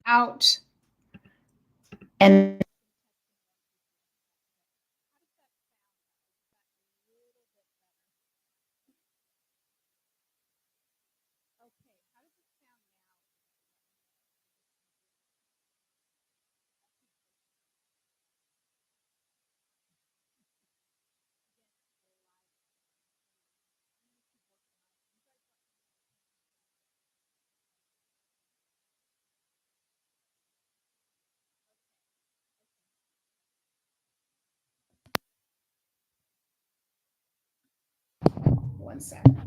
out. And one second.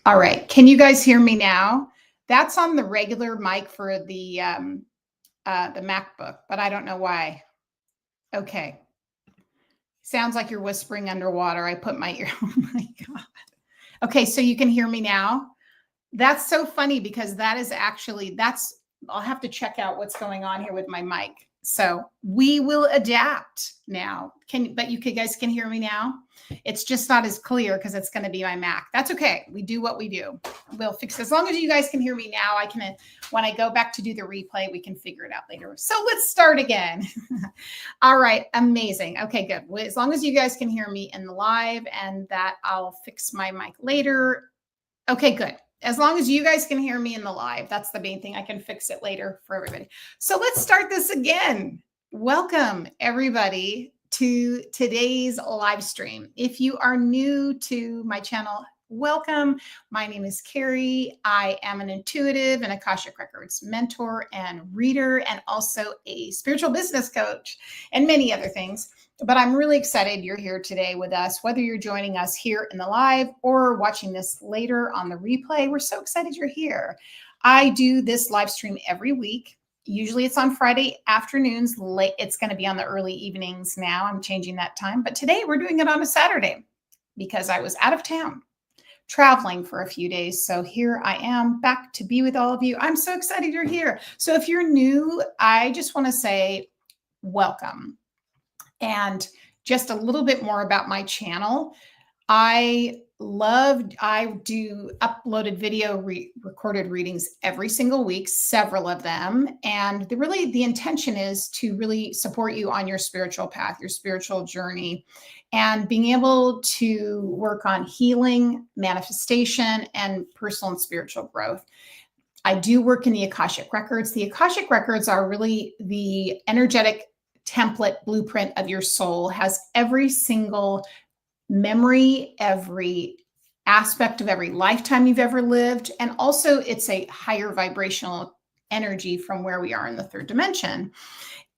All right. Can you guys hear me now? That's on the regular mic for the MacBook, but I don't know why. Okay. Sounds like you're whispering underwater. I put my ear. Oh my God. Okay. So you can hear me now. That's so funny because that is actually, I'll have to check out what's going on here with my mic. So we will adapt now. But you guys can hear me now. It's just not as clear because it's going to be my Mac. That's okay. We do what we do. We'll fix it. As long as you guys can hear me now, when I go back to do the replay, we can figure it out later. So let's start again. All right. Amazing. Okay, good. Well, as long as you guys can hear me in the live and that I'll fix my mic later. Okay, good. As long as you guys can hear me in the live, that's the main thing. I can fix it later for everybody. So let's start this again. Welcome, everybody, to today's live stream. If you are new to my channel, welcome. My name is Carrie. I am an intuitive and Akashic Records mentor and reader, and also a spiritual business coach and many other things. But I'm really excited you're here today with us, whether you're joining us here in the live or watching this later on the replay. We're so excited you're here. I do this live stream every week. Usually it's on Friday afternoons. Late. It's going to be on the early evenings now. I'm changing that time. But today we're doing it on a Saturday because I was out of town traveling for a few days. So here I am back to be with all of you. I'm so excited you're here. So if you're new, I just want to say welcome. And just a little bit more about my channel. I I do uploaded video recorded readings every single week, several of them. And the intention is to really support you on your spiritual path, your spiritual journey, and being able to work on healing, manifestation, and personal and spiritual growth. I do work in the Akashic records. The Akashic records are really the energetic template blueprint of your soul, has every single memory, every aspect of every lifetime you've ever lived. And also it's a higher vibrational energy from where we are in the third dimension.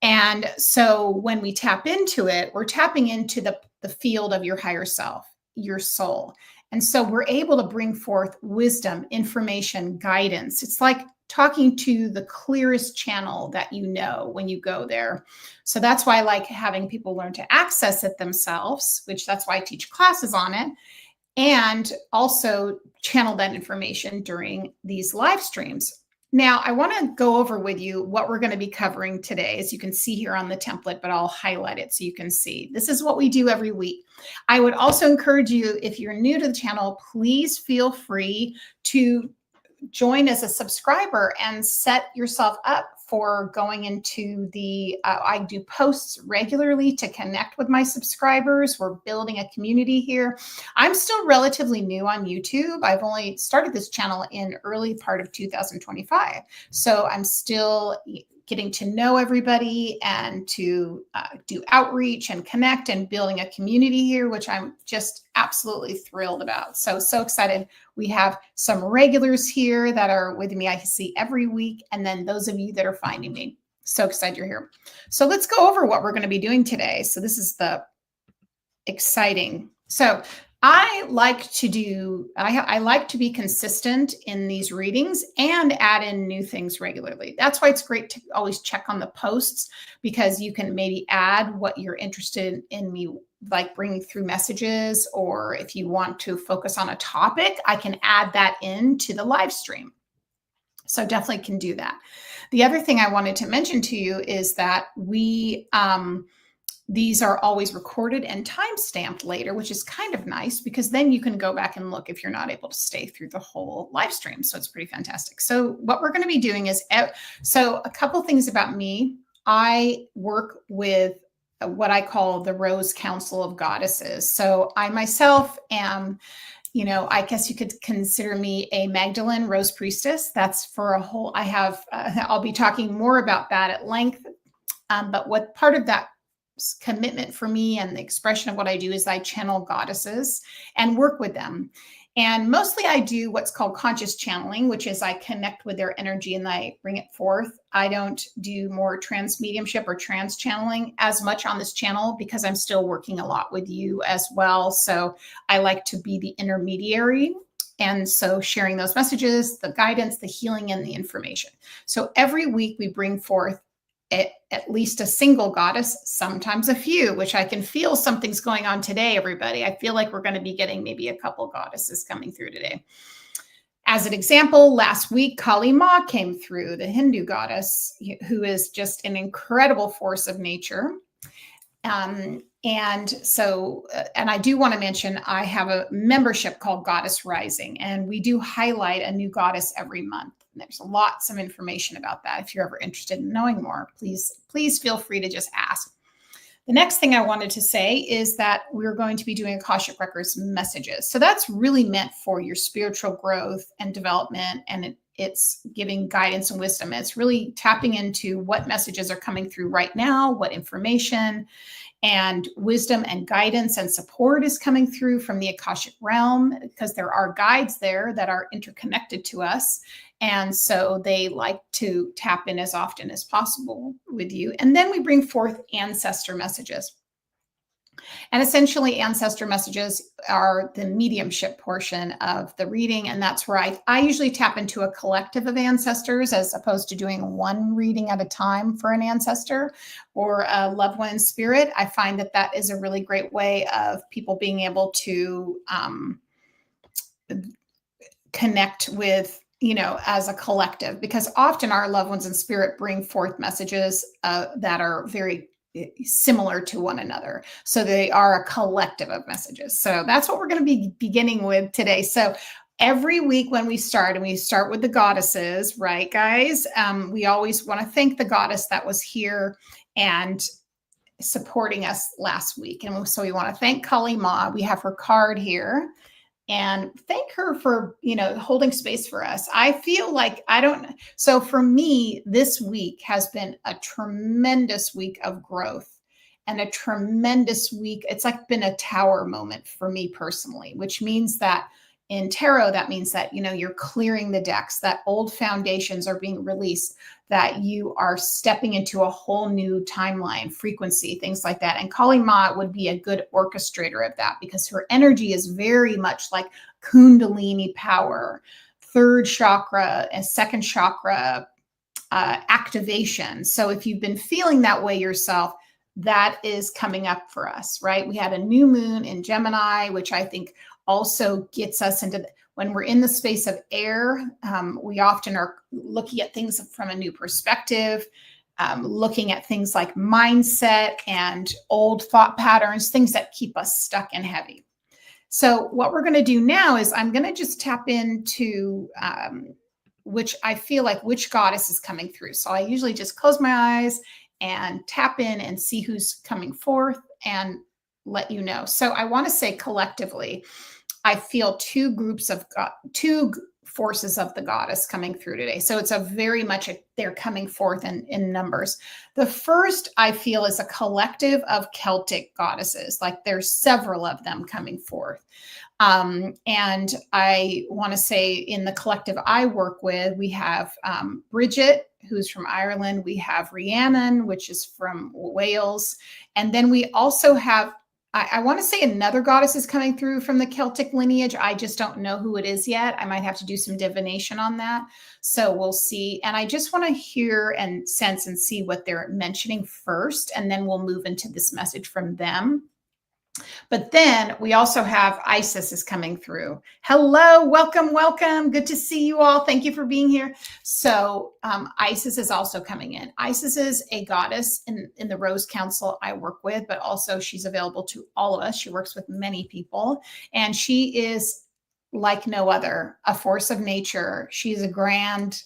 And so when we tap into it, we're tapping into the field of your higher self, your soul. And so we're able to bring forth wisdom, information, guidance. It's like talking to the clearest channel that you know when you go there. So that's why I like having people learn to access it themselves, which that's why I teach classes on it, and also channel that information during these live streams. Now, I want to go over with you what we're going to be covering today, as you can see here on the template, but I'll highlight it so you can see. This is what we do every week. I would also encourage you, if you're new to the channel, please feel free to join as a subscriber and set yourself up for going into the, I do posts regularly to connect with my subscribers. We're building a community here. I'm still relatively new on YouTube. I've only started this channel in early part of 2025. So I'm still getting to know everybody and to do outreach and connect and building a community here, which I'm just absolutely thrilled about. So excited. We have some regulars here that are with me. I see every week. And then those of you that are finding me. So excited you're here. So let's go over what we're going to be doing today. So this is the exciting. So I like to be consistent in these readings and add in new things regularly. That's why it's great to always check on the posts, because you can maybe add what you're interested in me, like bringing through messages, or if you want to focus on a topic, I can add that into the live stream. So definitely can do that. The other thing I wanted to mention to you is that these are always recorded and time-stamped later, which is kind of nice, because then you can go back and look if you're not able to stay through the whole live stream. So it's pretty fantastic. So what we're going to be doing is, so a couple things about me. I work with what I call the Rose Council of Goddesses. So I myself am, I guess you could consider me a Magdalene Rose Priestess. That's for a whole, I'll be talking more about that at length. But what part of that commitment for me and the expression of what I do is I channel goddesses and work with them. And mostly I do what's called conscious channeling, which is I connect with their energy and I bring it forth. I don't do more trans mediumship or trans channeling as much on this channel, because I'm still working a lot with you as well. So I like to be the intermediary. And so sharing those messages, the guidance, the healing, and the information. So every week we bring forth at least a single goddess, sometimes a few, which I can feel something's going on today, everybody. I feel like we're going to be getting maybe a couple goddesses coming through today. As an example, last week, Kali Ma came through, the Hindu goddess, who is just an incredible force of nature. And I do want to mention, I have a membership called Goddess Rising, and we do highlight a new goddess every month. And there's lots of information about that. If you're ever interested in knowing more, please feel free to just ask. The next thing I wanted to say is that we're going to be doing Akashic Records messages. So that's really meant for your spiritual growth and development, and it's giving guidance and wisdom. It's really tapping into what messages are coming through right now, what information and wisdom and guidance and support is coming through from the Akashic realm, because there are guides there that are interconnected to us. And so they like to tap in as often as possible with you. And then we bring forth ancestor messages. And essentially, ancestor messages are the mediumship portion of the reading. And that's where I usually tap into a collective of ancestors, as opposed to doing one reading at a time for an ancestor or a loved one in spirit. I find that that is a really great way of people being able to connect with, as a collective, because often our loved ones in spirit bring forth messages that are very similar to one another. So they are a collective of messages. So that's what we're going to be beginning with today. So every week when we start, and we start with the goddesses, right, guys? We always want to thank the goddess that was here and supporting us last week. And so we want to thank Kali Ma. We have her card here. And thank her for, holding space for us. I feel like so for me, this week has been a tremendous week of growth and a tremendous week. It's like been a tower moment for me personally, which means that in tarot, that means that, you're clearing the decks, that old foundations are being released, that you are stepping into a whole new timeline, frequency, things like that. And Kali Ma would be a good orchestrator of that because her energy is very much like Kundalini power, third chakra and second chakra activation. So if you've been feeling that way yourself, that is coming up for us, right? We had a new moon in Gemini, which I think also gets us into when we're in the space of air. We often are looking at things from a new perspective, looking at things like mindset and old thought patterns, things that keep us stuck and heavy. So what we're going to do now is I'm going to just tap into which I feel like which goddess is coming through. So I usually just close my eyes and tap in and see who's coming forth and let you know. So I want to say collectively, I feel two forces of the goddess coming through today. So it's they're coming forth in numbers. The first I feel is a collective of Celtic goddesses. Like there's several of them coming forth. And I want to say in the collective I work with, we have Bridget, who's from Ireland. We have Rhiannon, which is from Wales. And then we also have I want to say another goddess is coming through from the Celtic lineage. I just don't know who it is yet. I might have to do some divination on that. So we'll see. And I just want to hear and sense and see what they're mentioning first, and then we'll move into this message from them. But then we also have Isis is coming through. Hello, welcome, welcome. Good to see you all. Thank you for being here. So Isis is also coming in. Isis is a goddess in the Rose Council I work with, but also she's available to all of us. She works with many people, and she is like no other, a force of nature. She's a grand,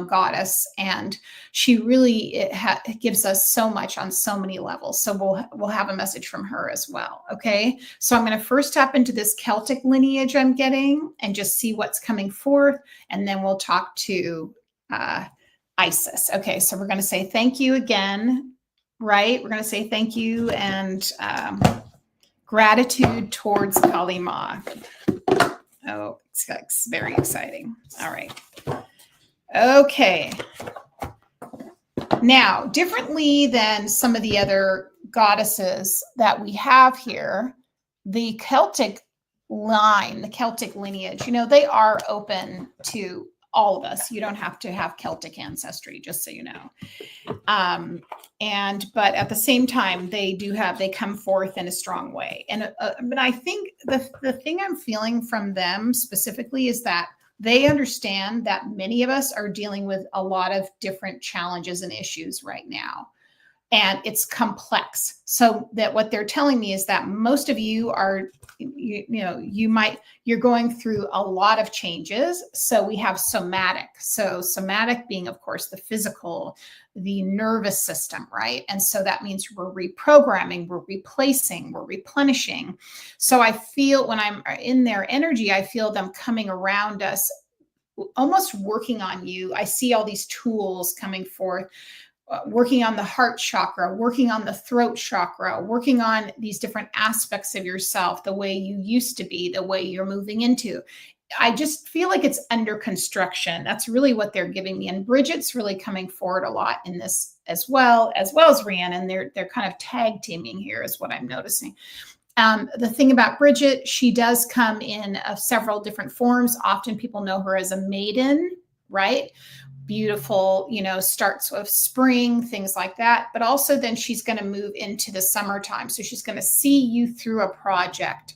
goddess, and she really gives us so much on so many levels. So we'll have a message from her as well. Okay. So I'm going to first tap into this Celtic lineage I'm getting and just see what's coming forth. And then we'll talk to Isis. Okay. So we're going to say thank you again, right? We're going to say thank you and gratitude towards Kali Ma. Oh, it's very exciting. All right. Okay. Now, differently than some of the other goddesses that we have here, the Celtic line, the Celtic lineage, they are open to all of us. You don't have to have Celtic ancestry, just so you know. But at the same time, they come forth in a strong way. And but I think the thing I'm feeling from them specifically is that they understand that many of us are dealing with a lot of different challenges and issues right now. And it's complex. So that what they're telling me is that most of you are, you're going through a lot of changes. So we have somatic. So somatic being, of course, the physical, the nervous system, right? And so that means we're reprogramming, we're replacing, we're replenishing. So I feel when I'm in their energy, I feel them coming around us, almost working on you. I see all these tools coming forth. Working on the heart chakra, working on the throat chakra, working on these different aspects of yourself, the way you used to be, the way you're moving into. I just feel like it's under construction. That's really what they're giving me. And Bridget's really coming forward a lot in this as well as Rhiannon. They're kind of tag teaming here is what I'm noticing. The thing about Bridget, she does come in several different forms. Often people know her as a maiden, right? Beautiful, starts with spring, things like that. But also then she's going to move into the summertime. So she's going to see you through a project,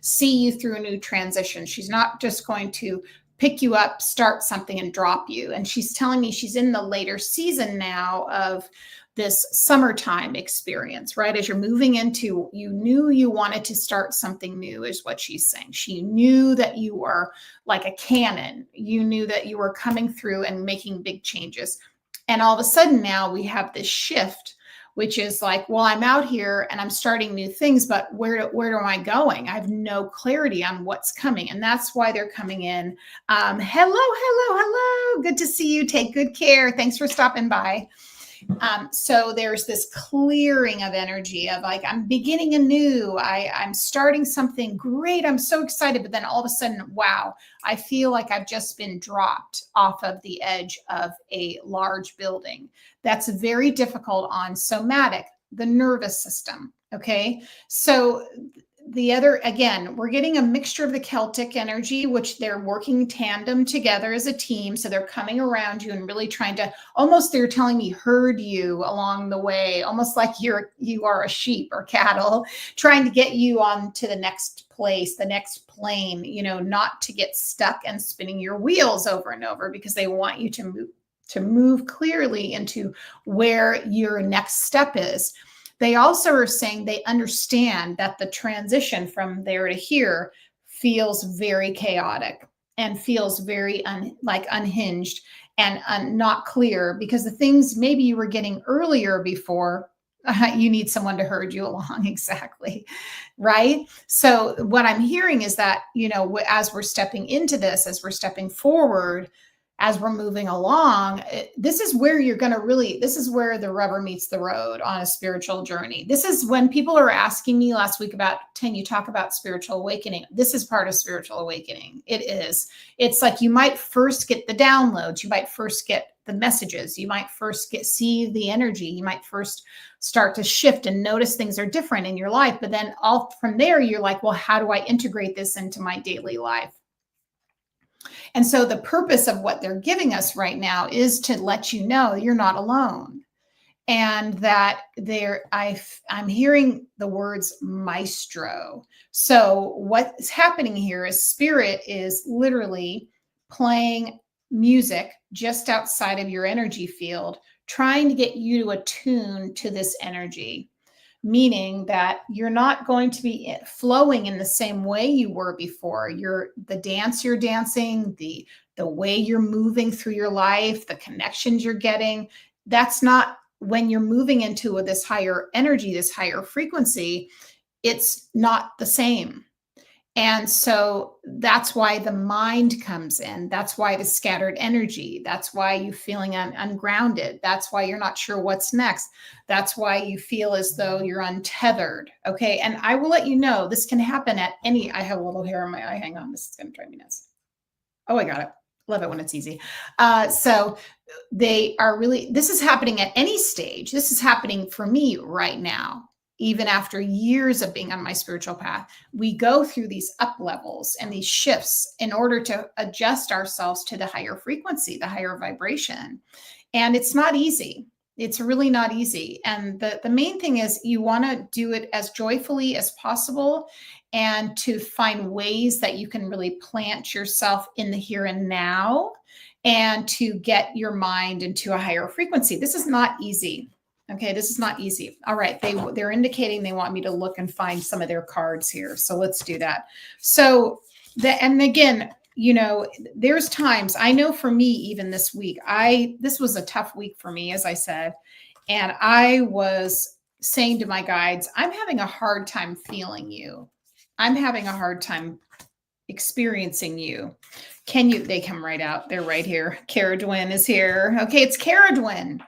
see you through a new transition. She's not just going to pick you up, start something and drop you. And she's telling me she's in the later season now of this summertime experience, right? As you're moving into, you knew you wanted to start something new, is what she's saying. She knew that you were like a cannon. You knew that you were coming through and making big changes. And all of a sudden now we have this shift, which is like, well, I'm out here and I'm starting new things, but where am I going? I have no clarity on what's coming. And that's why they're coming in. Hello. Good to see you. Take good care. Thanks for stopping by. So there's this clearing of energy of like, I'm beginning anew. I'm starting something great. I'm so excited. But then all of a sudden, wow, I feel like I've just been dropped off of the edge of a large building. That's very difficult on somatic, the nervous system. Okay. So the other, again, we're getting a mixture of the Celtic energy, which they're working tandem together as a team. So they're coming around you and really trying to, almost they're telling me herd you along the way, almost like you are a sheep or cattle, trying to get you on to the next place, the next plane, you know, not to get stuck and spinning your wheels over and over, because they want you to move clearly into where your next step is. They also are saying they understand that the transition from there to here feels very chaotic and feels very unhinged and not clear, because the things maybe you were getting earlier before, you need someone to herd you along. Exactly. Right. So what I'm hearing is that, you know, as we're stepping into this, as we're stepping forward, as we're moving along, this is where you're going to really, this is where the rubber meets the road on a spiritual journey. This is when people are asking me last week about, can you talk about spiritual awakening? This is part of spiritual awakening. It is. It's like you might first get the downloads. You might first get the messages. You might first see the energy. You might first start to shift and notice things are different in your life. But then all from there, you're like, well, how do I integrate this into my daily life? And so the purpose of what they're giving us right now is to let you know you're not alone. And that I'm hearing the words maestro. So what's happening here is spirit is literally playing music just outside of your energy field, trying to get you to attune to this energy. Meaning that you're not going to be flowing in the same way you were before. The dance you're dancing, the way you're moving through your life, the connections you're getting, that's not, when you're moving into this higher energy, this higher frequency, it's not the same. And so that's why the mind comes in. That's why the scattered energy. That's why you're feeling ungrounded. That's why you're not sure what's next. That's why you feel as though you're untethered. Okay. And I will let you know, this can happen at any, I have a little hair in my eye. Hang on. This is going to drive me nuts. Oh, I got it. Love it when it's easy. So they are really, this is happening at any stage. This is happening for me right now. Even after years of being on my spiritual path, we go through these up levels and these shifts in order to adjust ourselves to the higher frequency, the higher vibration. And it's not easy. It's really not easy. And the main thing is you want to do it as joyfully as possible, and to find ways that you can really plant yourself in the here and now, and to get your mind into a higher frequency. This is not easy. Okay, this is not easy. All right, they're indicating they want me to look and find some of their cards here. So let's do that. So and again, you know, there's times, I know for me, even this week, this was a tough week for me, as I said, and I was saying to my guides, I'm having a hard time feeling you. I'm having a hard time experiencing you. They come right out. They're right here. Caradwin is here. Okay, it's Caradwin.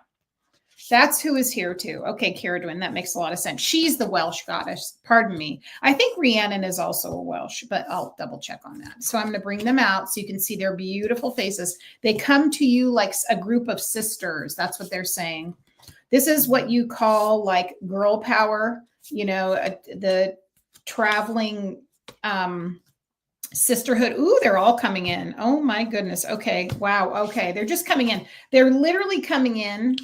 That's who is here too. Okay, Caradwin, that makes a lot of sense. She's the Welsh goddess. Pardon me. I think Rhiannon is also a Welsh, but I'll double check on that. So I'm going to bring them out so you can see their beautiful faces. They come to you like a group of sisters. That's what they're saying. This is what you call like girl power, you know, the traveling sisterhood. Ooh, they're all coming in. Oh my goodness. Okay. Wow. Okay. They're just coming in. They're literally coming in.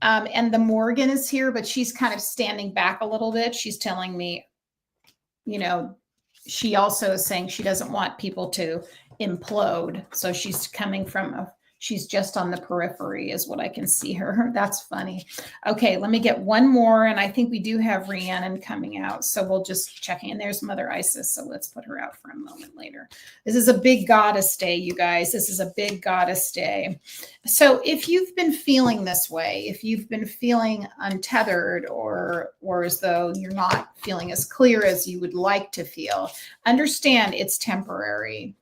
And the Morgan is here, but she's kind of standing back a little bit. She's telling me, you know, she also is saying she doesn't want people to implode. So she's coming from She's just on the periphery is what I can see her. That's funny. Okay, let me get one more. And I think we do have Rhiannon coming out. So we'll just check in. There's Mother Isis. So let's put her out for a moment later. This is a big goddess day, you guys. This is a big goddess day. So if you've been feeling this way, if you've been feeling untethered or as though you're not feeling as clear as you would like to feel, understand it's temporary.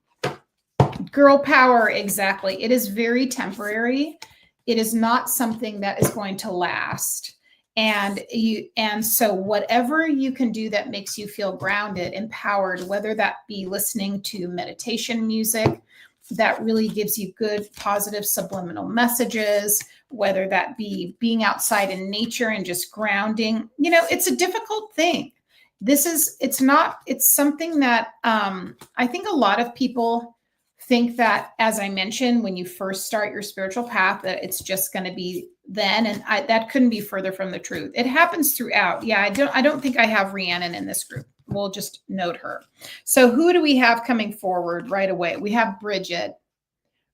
Girl power, exactly. It is very temporary. It is not something that is going to last. And so whatever you can do that makes you feel grounded, empowered, whether that be listening to meditation music that really gives you good, positive subliminal messages, whether that be being outside in nature and just grounding, it's a difficult thing. It's something that I think a lot of people think that, as I mentioned, when you first start your spiritual path, that it's just going to be then. And that couldn't be further from the truth. It happens throughout. Yeah, I don't think I have Rhiannon in this group. We'll just note her. So who do we have coming forward right away? We have Bridget,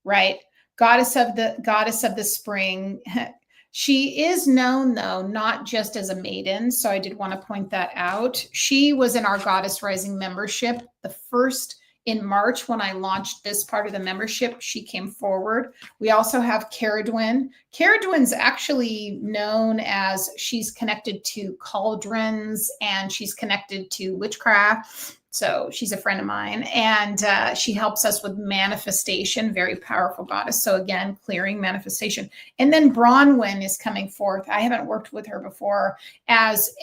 right? Goddess of the spring. She is known, though, not just as a maiden. So I did want to point that out. She was in our Goddess Rising membership, the first in March when I launched this part of the membership. She came forward. We also have Caradwyn. Caradwyn's actually known as, she's connected to cauldrons and she's connected to witchcraft. So she's a friend of mine, and she helps us with manifestation, very powerful goddess. So again, clearing manifestation. And then Bronwyn is coming forth. I haven't worked with her before as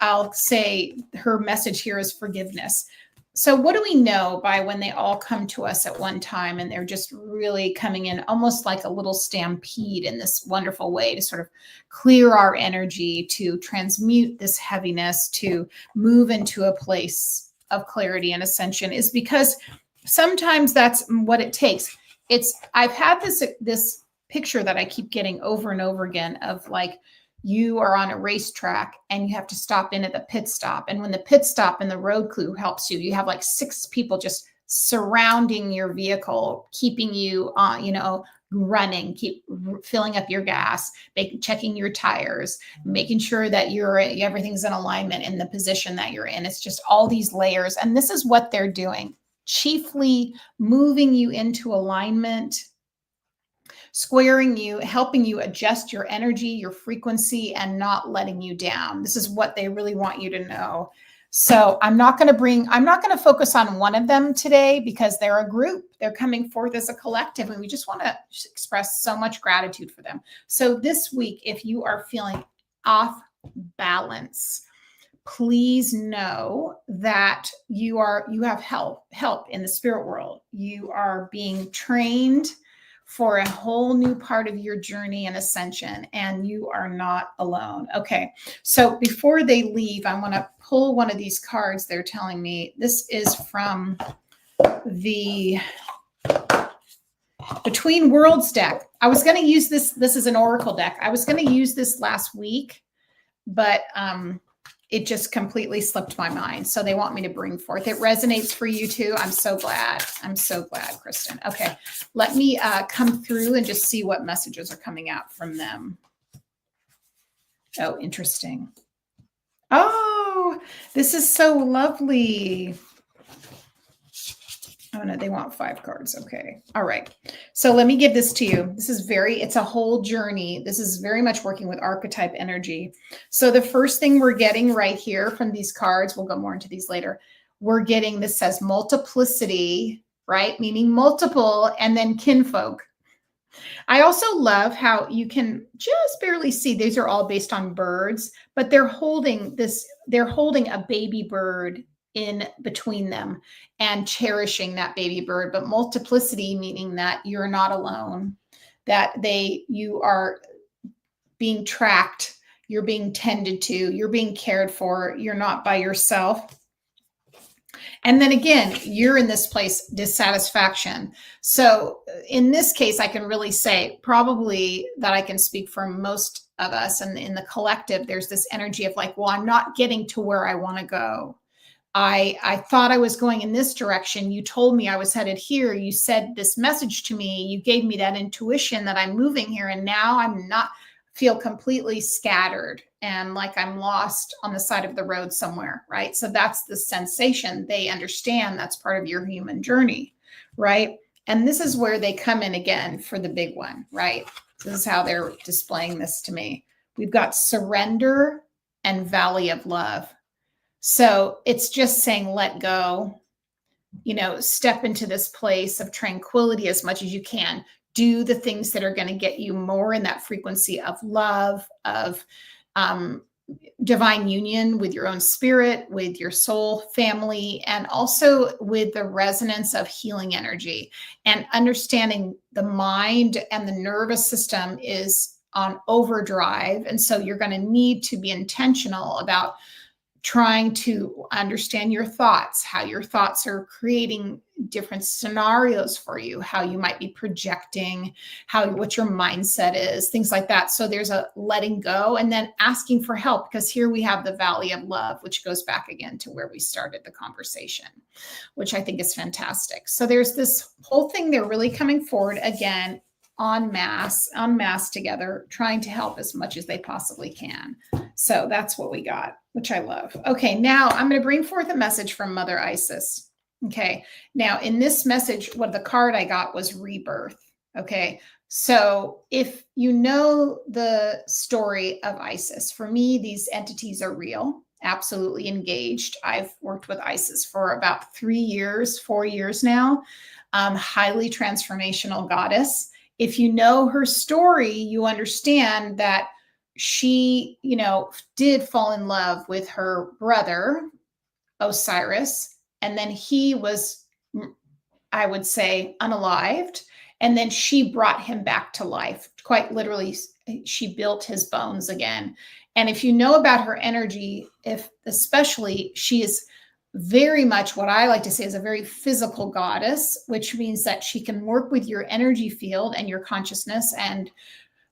I'll say her message here is forgiveness. So what do we know by when they all come to us at one time and they're just really coming in almost like a little stampede in this wonderful way to sort of clear our energy, to transmute this heaviness, to move into a place of clarity and ascension, is because sometimes that's what it takes. I've had this picture that I keep getting over and over again of like, you are on a racetrack and you have to stop in at the pit stop. And when the pit stop and the road crew helps you, you have like 6 people just surrounding your vehicle, keeping you running, keep filling up your gas, checking your tires, making sure that everything's in alignment in the position that you're in. It's just all these layers. And this is what they're doing, chiefly moving you into alignment, squaring you, helping you adjust your energy, your frequency, and not letting you down. This is what they really want you to know. So I'm not going to focus on one of them today because they're a group. They're coming forth as a collective, and we just want to express so much gratitude for them. So this week, if you are feeling off balance, please know that you have help in the spirit world. You are being trained for a whole new part of your journey and ascension, and you are not alone. Okay, so before they leave, I want to pull one of these cards. They're telling me this is from the Between Worlds deck. I was going to use this. This is an oracle deck. I was going to use this last week, but it just completely slipped my mind. So they want me to bring forth. It resonates for you too. I'm so glad. I'm so glad, Kristen. Okay, let me come through and just see what messages are coming out from them. Oh, interesting. Oh, this is so lovely. Oh no, they want 5 cards. Okay. All right. So let me give this to you. It's a whole journey. This is very much working with archetype energy. So the first thing we're getting right here from these cards, we'll go more into these later. We're getting, this says multiplicity, right? Meaning multiple, and then kinfolk. I also love how you can just barely see, these are all based on birds, but they're holding a baby bird in between them and cherishing that baby bird. But multiplicity, meaning that you're not alone, that you are being tracked, you're being tended to, you're being cared for, you're not by yourself. And then again, you're in this place, dissatisfaction. So in this case, I can really say probably that I can speak for most of us, and in the collective, there's this energy of like, well, I'm not getting to where I want to go. I thought I was going in this direction. You told me I was headed here. You said this message to me. You gave me that intuition that I'm moving here. And now I'm not, feel completely scattered and like I'm lost on the side of the road somewhere, right? So that's the sensation. They understand that's part of your human journey, right? And this is where they come in again for the big one, right? This is how they're displaying this to me. We've got surrender and valley of love. So it's just saying, let go, step into this place of tranquility as much as you can. Do the things that are going to get you more in that frequency of love, of divine union with your own spirit, with your soul family, and also with the resonance of healing energy and understanding the mind and the nervous system is on overdrive. And so you're going to need to be intentional about trying to understand your thoughts, how your thoughts are creating different scenarios for you, how you might be projecting, what your mindset is, things like that. So there's a letting go and then asking for help, because here we have the valley of love, which goes back again to where we started the conversation, which I think is fantastic. So there's this whole thing. They're really coming forward again en masse together, trying to help as much as they possibly can. So that's what we got, which I love. Okay, now I'm going to bring forth a message from Mother Isis. Okay, now in this message, what the card I got was rebirth. Okay, so if you know the story of Isis, for me, these entities are real, absolutely engaged. I've worked with Isis for about 4 years now. Highly transformational goddess. If you know her story, you understand that she, did fall in love with her brother, Osiris, and then he was, I would say, unalived. And then she brought him back to life. Quite literally, she built his bones again. And if you know about her energy, especially she is very much what I like to say is a very physical goddess, which means that she can work with your energy field and your consciousness and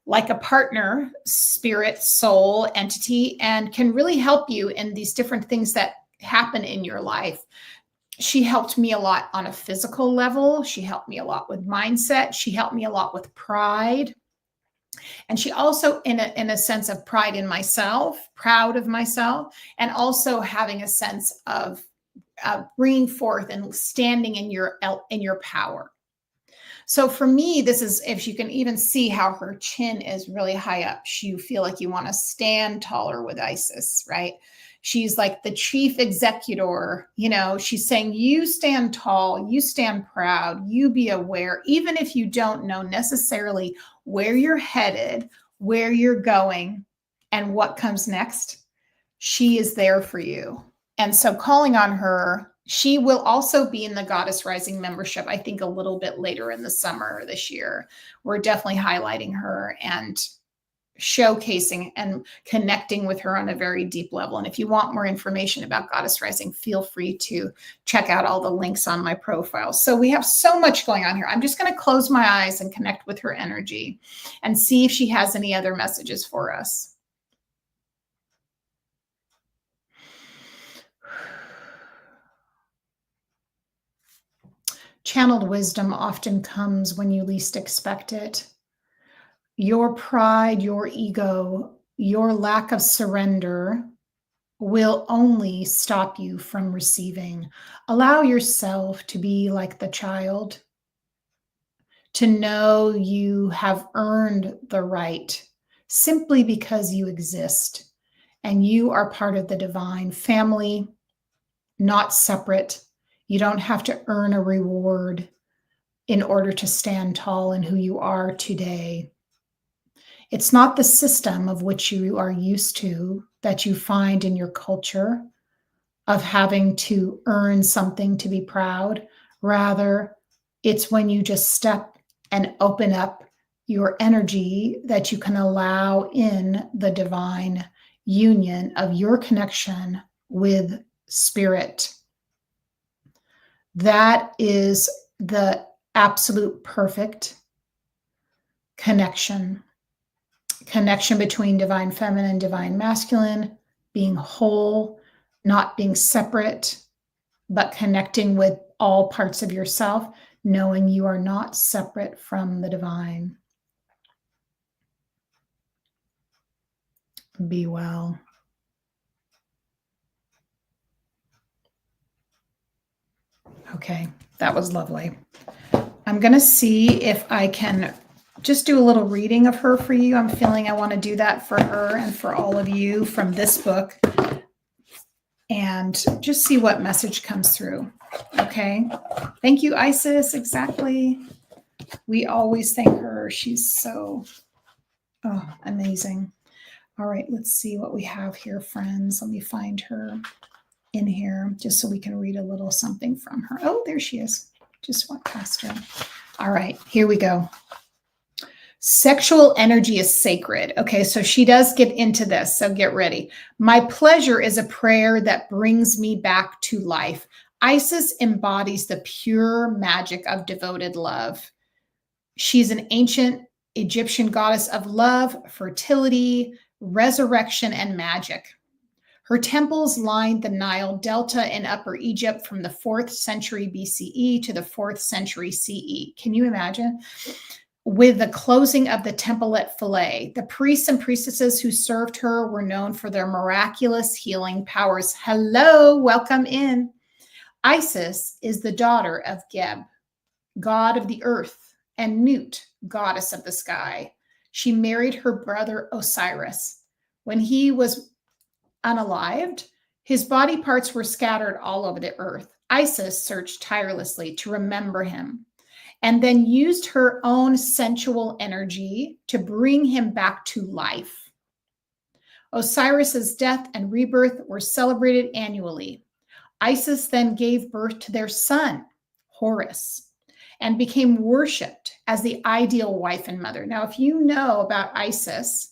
like a partner, spirit, soul, entity, and can really help you in these different things that happen in your life. She helped me a lot on a physical level. She helped me a lot with mindset. She helped me a lot with pride. And she also, in a sense of pride in myself, proud of myself, and also having a sense of bringing forth and standing in your power. So for me, this is, if you can even see how her chin is really high up, you feel like you want to stand taller with Isis, right? She's like the chief executor, she's saying, you stand tall, you stand proud, you be aware, even if you don't know necessarily where you're headed, where you're going, and what comes next. She is there for you. And so calling on her, she will also be in the Goddess Rising membership, I think a little bit later in the summer this year. We're definitely highlighting her and showcasing and connecting with her on a very deep level. And if you want more information about Goddess Rising, feel free to check out all the links on my profile. So we have so much going on here. I'm just going to close my eyes and connect with her energy and see if she has any other messages for us. Channeled wisdom often comes when you least expect it. Your pride, your ego, your lack of surrender will only stop you from receiving. Allow yourself to be like the child, to know you have earned the right simply because you exist and you are part of the divine family, not separate. You don't have to earn a reward in order to stand tall in who you are today. It's not the system of which you are used to that you find in your culture of having to earn something to be proud. Rather, it's when you just step and open up your energy that you can allow in the divine union of your connection with spirit. That is the absolute perfect connection between divine feminine, divine masculine, being whole, not being separate, but connecting with all parts of yourself, knowing you are not separate from the divine. Be well. Okay, that was lovely. I'm going to see if I can just do a little reading of her for you. I'm feeling I want to do that for her and for all of you from this book, and just see what message comes through. Okay. Thank you, Isis. Exactly. We always thank her. She's so amazing. All right, let's see what we have here, friends. Let me find her in here just so we can read a little something from her. Oh, there she is. Just went past her. All right, here we go. Sexual energy is sacred. Okay, so she does get into this, so get ready. My pleasure is a prayer that brings me back to life. Isis embodies the pure magic of devoted love. She's an ancient Egyptian goddess of love, fertility, resurrection, and magic. Her temples lined the Nile Delta in Upper Egypt from the 4th century BCE to the 4th century CE. Can you imagine? With the closing of the temple at Philae, the priests and priestesses who served her were known for their miraculous healing powers. Hello, welcome in. Isis is the daughter of Geb, god of the earth, and Nut, goddess of the sky. She married her brother Osiris. When he was unalived, his body parts were scattered all over the earth. Isis searched tirelessly to remember him, and then used her own sensual energy to bring him back to life. Osiris's death and rebirth were celebrated annually. Isis then gave birth to their son, Horus, and became worshipped as the ideal wife and mother. Now, if you know about Isis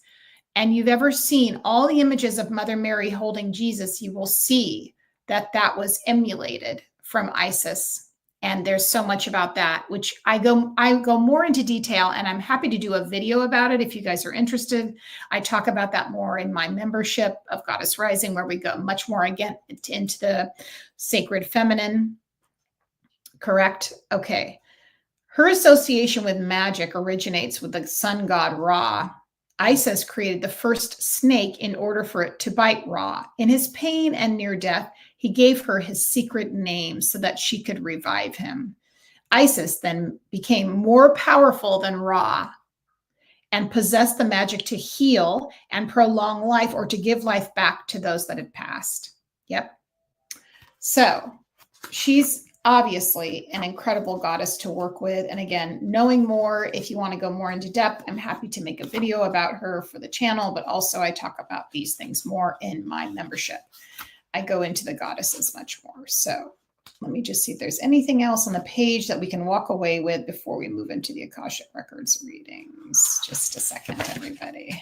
and you've ever seen all the images of Mother Mary holding Jesus, you will see that that was emulated from Isis. And there's so much about that, which I go more into detail, and I'm happy to do a video about it if you guys are interested. I talk about that more in my membership of Goddess Rising, where we go much more again into the sacred feminine. Correct? Okay. Her association with magic originates with the sun god Ra. Isis created the first snake in order for it to bite Ra. In his pain and near death, he gave her his secret name so that she could revive him. Isis then became more powerful than Ra and possessed the magic to heal and prolong life, or to give life back to those that had passed. Yep. So she's obviously an incredible goddess to work with. And again, knowing more, if you want to go more into depth, I'm happy to make a video about her for the channel, but also I talk about these things more in my membership. I go into the goddesses much more. So let me just see if there's anything else on the page that we can walk away with before we move into the Akashic Records readings. Just a second, everybody.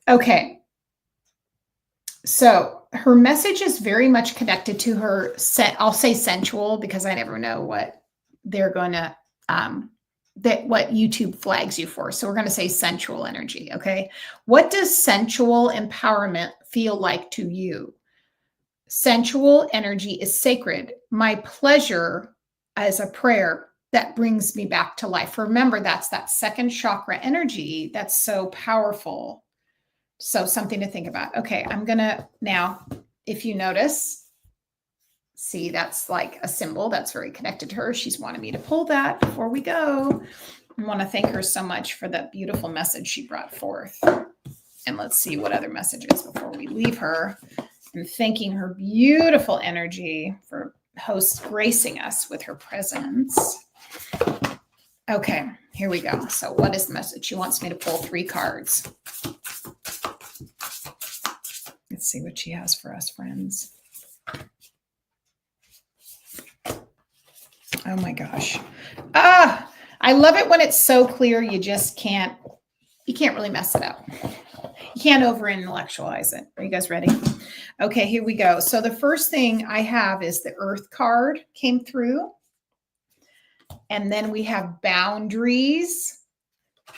Okay. So her message is very much connected to her, I'll say sensual, because I never know what they're going to, what YouTube flags you for. So we're going to say sensual energy. Okay. What does sensual empowerment feel like to you? Sensual energy is sacred. My pleasure as a prayer that brings me back to life. Remember, that's that second chakra energy that's so powerful. So something to think about. Okay, I'm going to now, if you notice, see, that's like a symbol that's very connected to her. She's wanted me to pull that before we go. I want to thank her so much for that beautiful message she brought forth. And let's see what other messages before we leave her. And thanking her beautiful energy for gracing us with her presence. Okay, here we go. So what is the message? She wants me to pull 3 cards. Let's see what she has for us, friends. Oh my gosh. I love it when it's so clear you just can't really mess it up. You can't over intellectualize it. Are you guys ready? Okay, here we go. So the first thing I have is the Earth card came through. And then we have boundaries,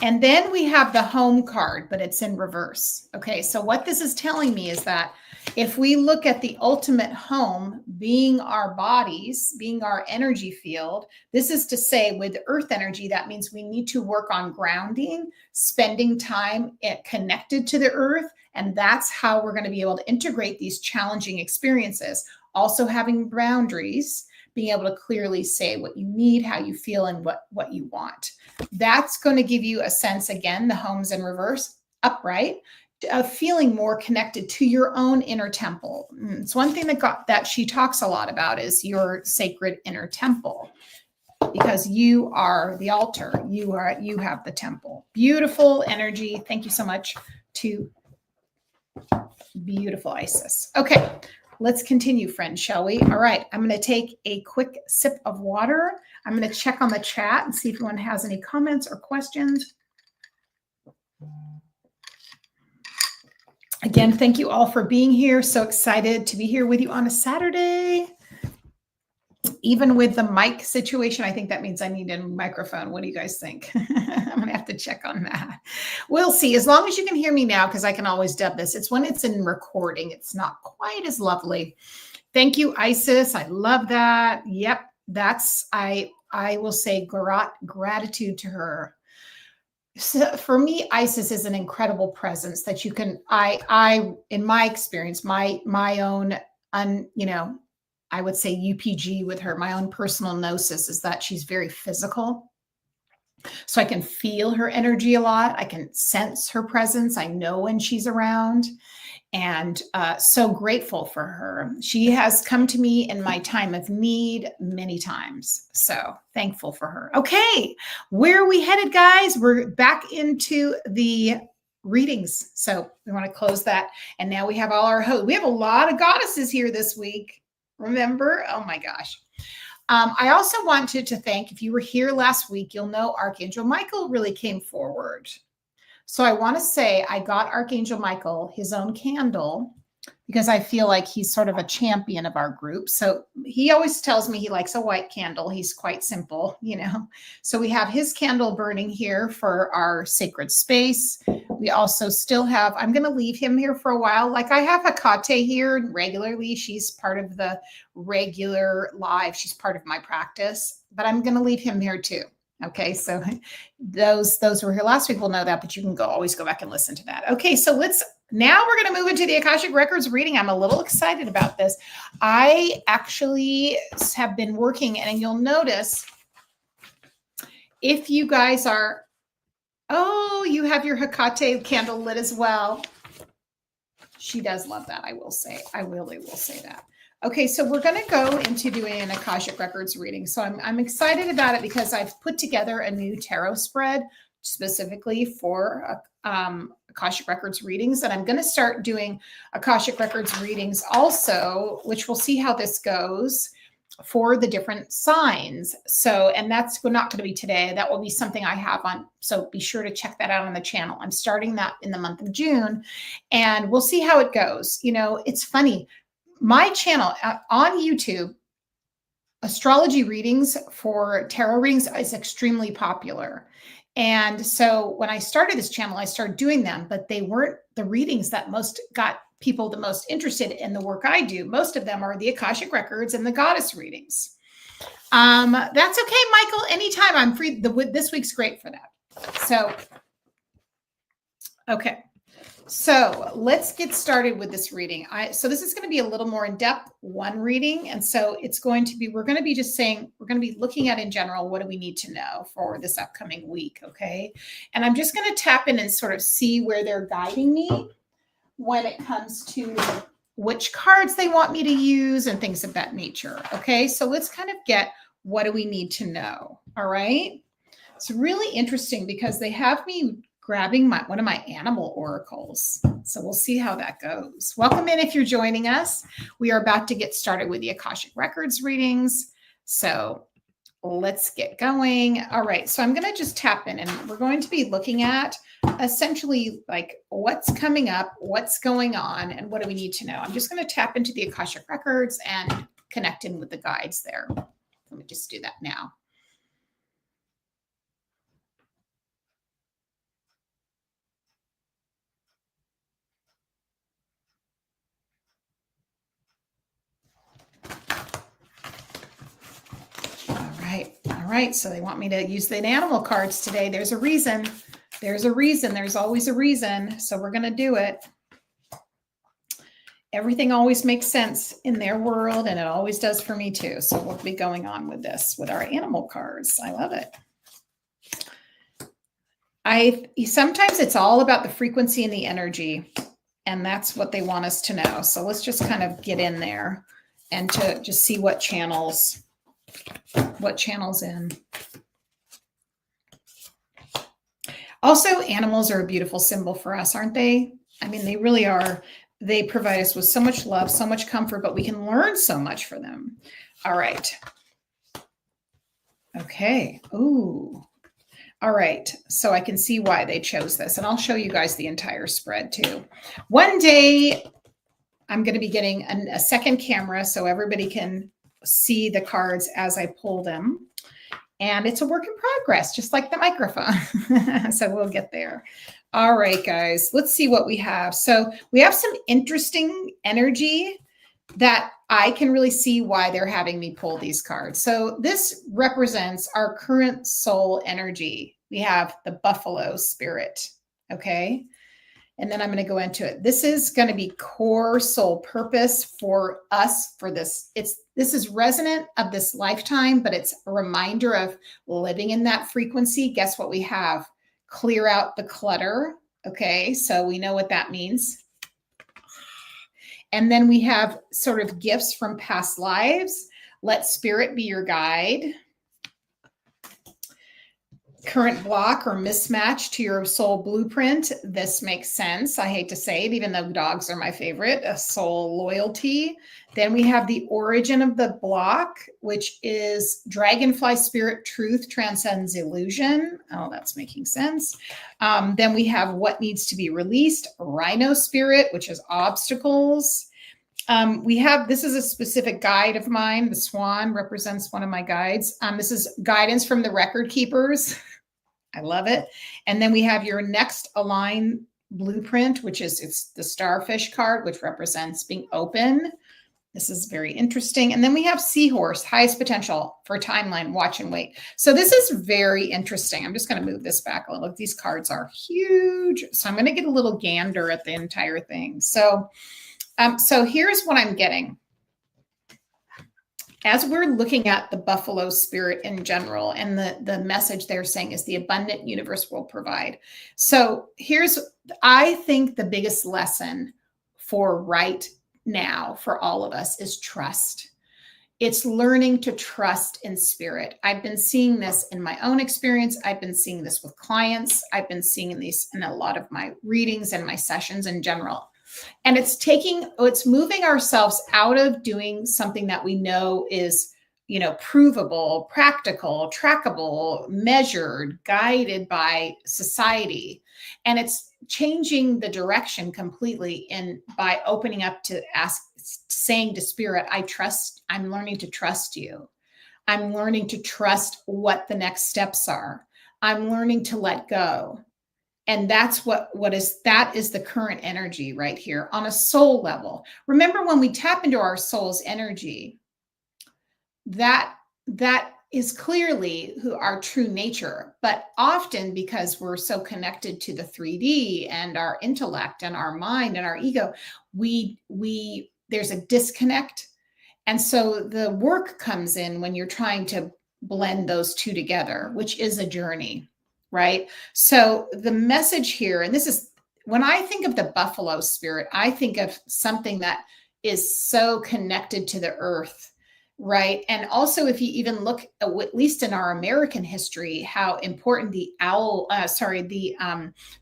And then we have the home card, but it's in reverse. Okay, so what this is telling me is that if we look at the ultimate home being our bodies, being our energy field, this is to say with earth energy, that means we need to work on grounding, spending time connected to the earth. And that's how we're going to be able to integrate these challenging experiences. Also having boundaries, being able to clearly say what you need, how you feel, and what you want. That's going to give you a sense, again, the home's in reverse, upright, of feeling more connected to your own inner temple. It's one thing that she talks a lot about is your sacred inner temple, because you are the altar. You have the temple. Beautiful energy. Thank you so much to beautiful Isis. Okay, let's continue, friends, shall we? All right, I'm going to take a quick sip of water. I'm going to check on the chat and see if anyone has any comments or questions. Again, thank you all for being here. So excited to be here with you on a Saturday. Even with the mic situation, I think that means I need a microphone. What do you guys think? I'm going to have to check on that. We'll see. As long as you can hear me now, because I can always dub this. It's when it's in recording. It's not quite as lovely. Thank you, Isis. I love that. Yep. That's, I will say gratitude to her. So for me, Isis is an incredible presence that you can, in my experience, my own, I would say UPG with her, my own personal gnosis is that she's very physical. So I can feel her energy a lot. I can sense her presence. I know when she's around, and so grateful for her. She has come to me in my time of need many times. So thankful for her. Okay, where are we headed, guys? We're back into the readings. So we want to close that. And now we have all our hosts. We have a lot of goddesses here this week. Remember? Oh my gosh. I also wanted to thank, if you were here last week, you'll know Archangel Michael really came forward. So I want to say I got Archangel Michael his own candle because I feel like he's sort of a champion of our group. So he always tells me he likes a white candle. He's quite simple, So we have his candle burning here for our sacred space. We also still have, I'm going to leave him here for a while. Like I have Hecate here regularly. She's part of the regular live. She's part of my practice, but I'm going to leave him here too. Okay, so those who were here last week will know that, but you can always go back and listen to that. Okay, so now we're going to move into the Akashic Records reading. I'm a little excited about this. I actually have been working, and you'll notice if you guys are, you have your Hecate candle lit as well. She does love that, I will say. I really will say that. Okay, so we're going to go into doing an Akashic Records reading. So I'm excited about it because I've put together a new tarot spread specifically for Akashic Records readings. And I'm going to start doing Akashic Records readings also, which we'll see how this goes for the different signs. So, and that's not going to be today. That will be something I have on. So be sure to check that out on the channel. I'm starting that in the month of June, and we'll see how it goes. It's funny. My channel on YouTube, astrology readings for tarot readings is extremely popular. And so when I started this channel, I started doing them, but they weren't the readings that most got people the most interested in the work I do. Most of them are the Akashic Records and the goddess readings. That's okay, Michael. Anytime I'm free. This week's great for that. So, okay. So let's get started with this reading. So this is going to be a little more in-depth one reading. And so we're going to be looking at in general, what do we need to know for this upcoming week? Okay. And I'm just going to tap in and sort of see where they're guiding me when it comes to which cards they want me to use and things of that nature. Okay. So let's kind of get, what do we need to know? All right. It's really interesting because they have me grabbing one of my animal oracles. So we'll see how that goes. Welcome in if you're joining us. We are about to get started with the Akashic Records readings. So let's get going. All right. So I'm going to just tap in, and we're going to be looking at essentially like what's coming up, what's going on, and what do we need to know. I'm just going to tap into the Akashic Records and connect in with the guides there. Let me just do that now. right, so they want me to use the animal cards today. There's a reason. There's a reason. There's always a reason. So we're going to do it. Everything always makes sense in their world, and it always does for me too. So we'll be going on with this with our animal cards. I love it. Sometimes it's all about the frequency and the energy, and that's what they want us to know. So let's just kind of get in there and to just see what channels in. Also, animals are a beautiful symbol for us, aren't they? I mean, they really are. They provide us with so much love, so much comfort, but we can learn so much from them. All right. Okay. Ooh. All right. So I can see why they chose this, and I'll show you guys the entire spread too. One day I'm going to be getting a second camera so everybody can see the cards as I pull them. And it's a work in progress, just like the microphone. So we'll get there. All right, guys, let's see what we have. So we have some interesting energy that I can really see why they're having me pull these cards. So this represents our current soul energy. We have the buffalo spirit, okay? And then I'm going to go into it. This is going to be core soul purpose for us for this. This is resonant of this lifetime, but it's a reminder of living in that frequency. Guess what we have? Clear out the clutter. Okay, so we know what that means. And then we have sort of gifts from past lives. Let spirit be your guide. Current block or mismatch to your soul blueprint. This makes sense. I hate to say it, even though dogs are my favorite. A soul loyalty. Then we have the origin of the block, which is dragonfly spirit. Truth transcends illusion. Oh, that's making sense. Then we have what needs to be released. Rhino spirit, which is obstacles. This is a specific guide of mine. The swan represents one of my guides. This is guidance from the record keepers. I love it. And then we have your next align blueprint, which is it's the starfish card, which represents being open. This is very interesting. And then we have seahorse, highest potential for timeline, watch and wait. So this is very interesting. I'm just going to move this back a little. These cards are huge. So I'm going to get a little gander at the entire thing. So here's what I'm getting. As we're looking at the buffalo spirit in general, and the message they're saying is the abundant universe will provide. So I think the biggest lesson for right now for all of us is trust. It's learning to trust in spirit. I've been seeing this in my own experience. I've been seeing this with clients. I've been seeing these in a lot of my readings and my sessions in general. And it's moving ourselves out of doing something that we know is, provable, practical, trackable, measured, guided by society. And it's changing the direction completely by opening up to saying to spirit, I'm learning to trust you. I'm learning to trust what the next steps are. I'm learning to let go. And that's that is the current energy right here on a soul level. Remember, when we tap into our soul's energy, that is clearly our true nature. But often, because we're so connected to the 3D and our intellect and our mind and our ego, there's a disconnect. And so the work comes in when you're trying to blend those two together, which is a journey. Right. So the message here, and this is when I think of the buffalo spirit, I think of something that is so connected to the earth. Right. And also, if you even look at least in our American history, how important the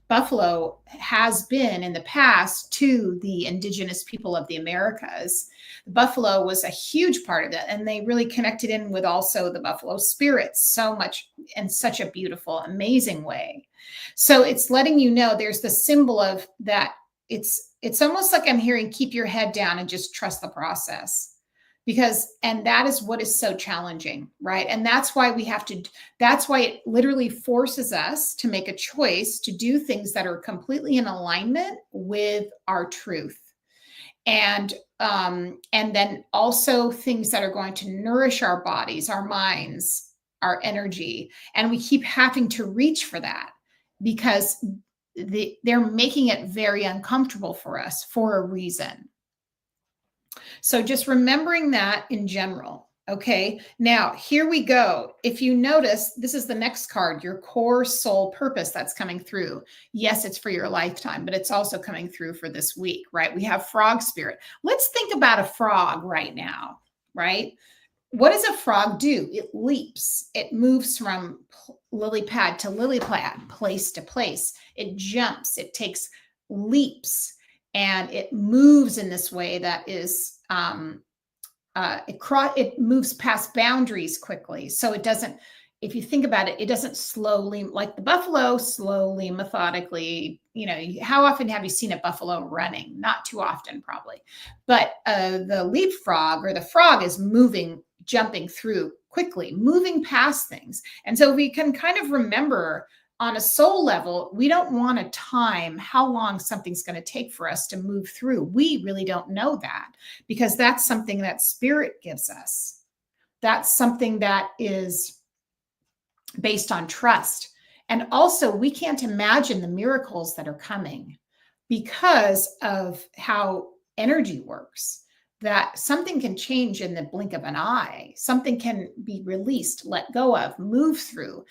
buffalo has been in the past to the indigenous people of the Americas. The buffalo was a huge part of it. And they really connected in with also the buffalo spirits so much in such a beautiful, amazing way. So it's letting you know there's the symbol of that. It's almost like I'm hearing, keep your head down and just trust the process. And that is what is so challenging, right? And that's why that's why it literally forces us to make a choice to do things that are completely in alignment with our truth. And then also things that are going to nourish our bodies, our minds, our energy. And we keep having to reach for that because they're making it very uncomfortable for us for a reason. So just remembering that in general. Okay, now here we go. If you notice, this is the next card, your core soul purpose that's coming through. Yes, it's for your lifetime, but it's also coming through for this week, right? We have frog spirit. Let's think about a frog right now, right? What does a frog do? It leaps. It moves from lily pad to lily pad, place to place. It jumps. It takes leaps, and it moves in this way that is it moves past boundaries quickly. So it doesn't, if you think about it, it doesn't slowly, like the buffalo, slowly, methodically, how often have you seen a buffalo running? Not too often, probably. But the leapfrog or the frog is moving, jumping through quickly, moving past things. And so we can kind of remember on a soul level, we don't want to time how long something's going to take for us to move through. We really don't know that because that's something that spirit gives us. That's something that is based on trust. And also, we can't imagine the miracles that are coming because of how energy works. That something can change in the blink of an eye. Something can be released, let go of, move through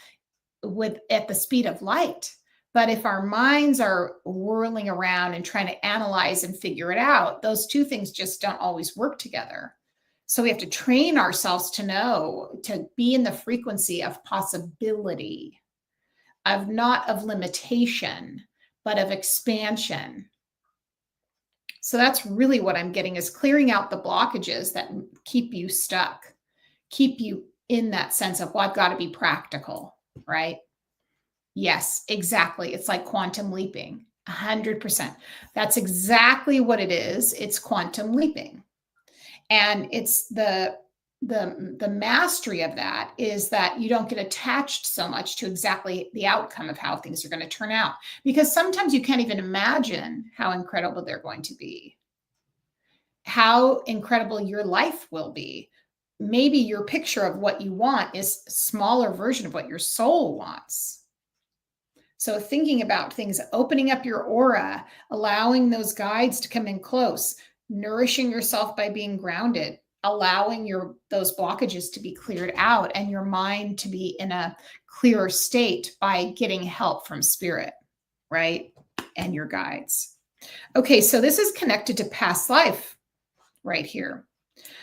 at the speed of light. But if our minds are whirling around and trying to analyze and figure it out, those two things just don't always work together. So we have to train ourselves to be in the frequency of possibility, of not of limitation, but of expansion. So that's really what I'm getting, is clearing out the blockages that keep you stuck, keep you in that sense of, well, I've got to be practical, right? Yes, exactly. It's like quantum leaping, 100%. That's exactly what it is. It's quantum leaping. And it's the mastery of that is that you don't get attached so much to exactly the outcome of how things are going to turn out, because sometimes you can't even imagine how incredible they're going to be, how incredible your life will be. Maybe your picture of what you want is a smaller version of what your soul wants. So thinking about things, opening up your aura, allowing those guides to come in close, nourishing yourself by being grounded, allowing those blockages to be cleared out and your mind to be in a clearer state by getting help from spirit, right? And your guides. Okay, so this is connected to past life right here.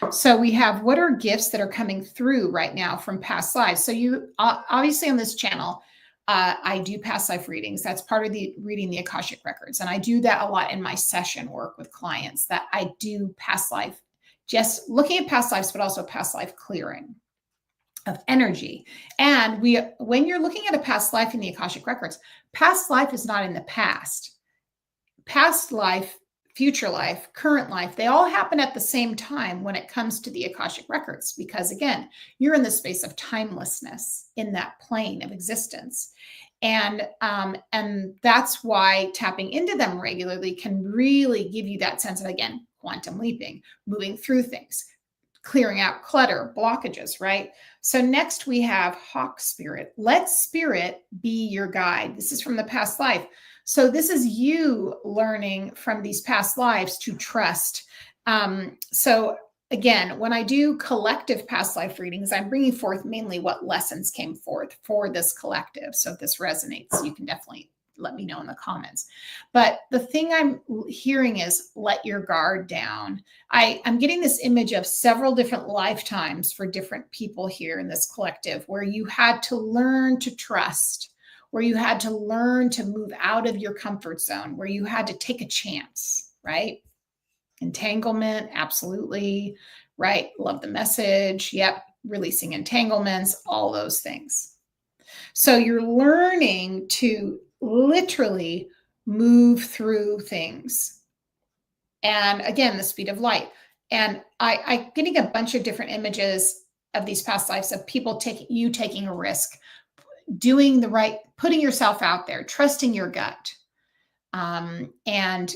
So we have, what are gifts that are coming through right now from past lives? So you obviously on this channel, I do past life readings. That's part of reading the Akashic records. And I do that a lot in my session work with clients, that I do past life, just looking at past lives, but also past life clearing of energy. And when you're looking at a past life in the Akashic records, past life is not in the past. Past life, future life, current life, they all happen at the same time when it comes to the Akashic records, because again, you're in the space of timelessness in that plane of existence. And that's why tapping into them regularly can really give you that sense of, again, quantum leaping, moving through things, clearing out clutter, blockages, right? So next we have Hawk Spirit. Let spirit be your guide. This is from the past life. So this is you learning from these past lives to trust. So again, when I do collective past life readings, I'm bringing forth mainly what lessons came forth for this collective. So if this resonates, you can definitely let me know in the comments. But the thing I'm hearing is let your guard down. I'm getting this image of several different lifetimes for different people here in this collective, where you had to learn to trust, where you had to learn to move out of your comfort zone, where you had to take a chance, right? Entanglement, absolutely, right? Love the message. Yep. Releasing entanglements, all those things. So you're learning to literally move through things. And again, the speed of light. And I'm getting a bunch of different images of these past lives of people taking a risk, doing the right, putting yourself out there, trusting your gut. And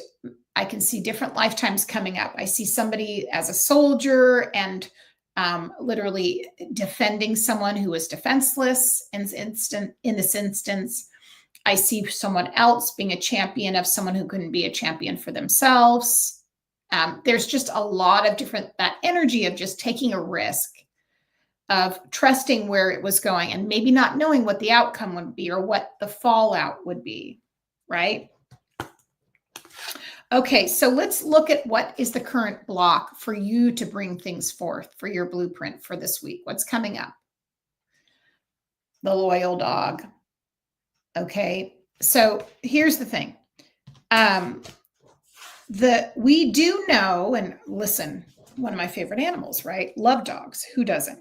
I can see different lifetimes coming up. I see somebody as a soldier and literally defending someone who is defenseless in this instance. I see someone else being a champion of someone who couldn't be a champion for themselves. There's just a lot of that energy of just taking a risk, of trusting where it was going and maybe not knowing what the outcome would be or what the fallout would be, right? Okay, so let's look at what is the current block for you to bring things forth for your blueprint for this week. What's coming up? The loyal dog. Okay, so here's the thing. We do know, and listen, one of my favorite animals, right? Love dogs. Who doesn't?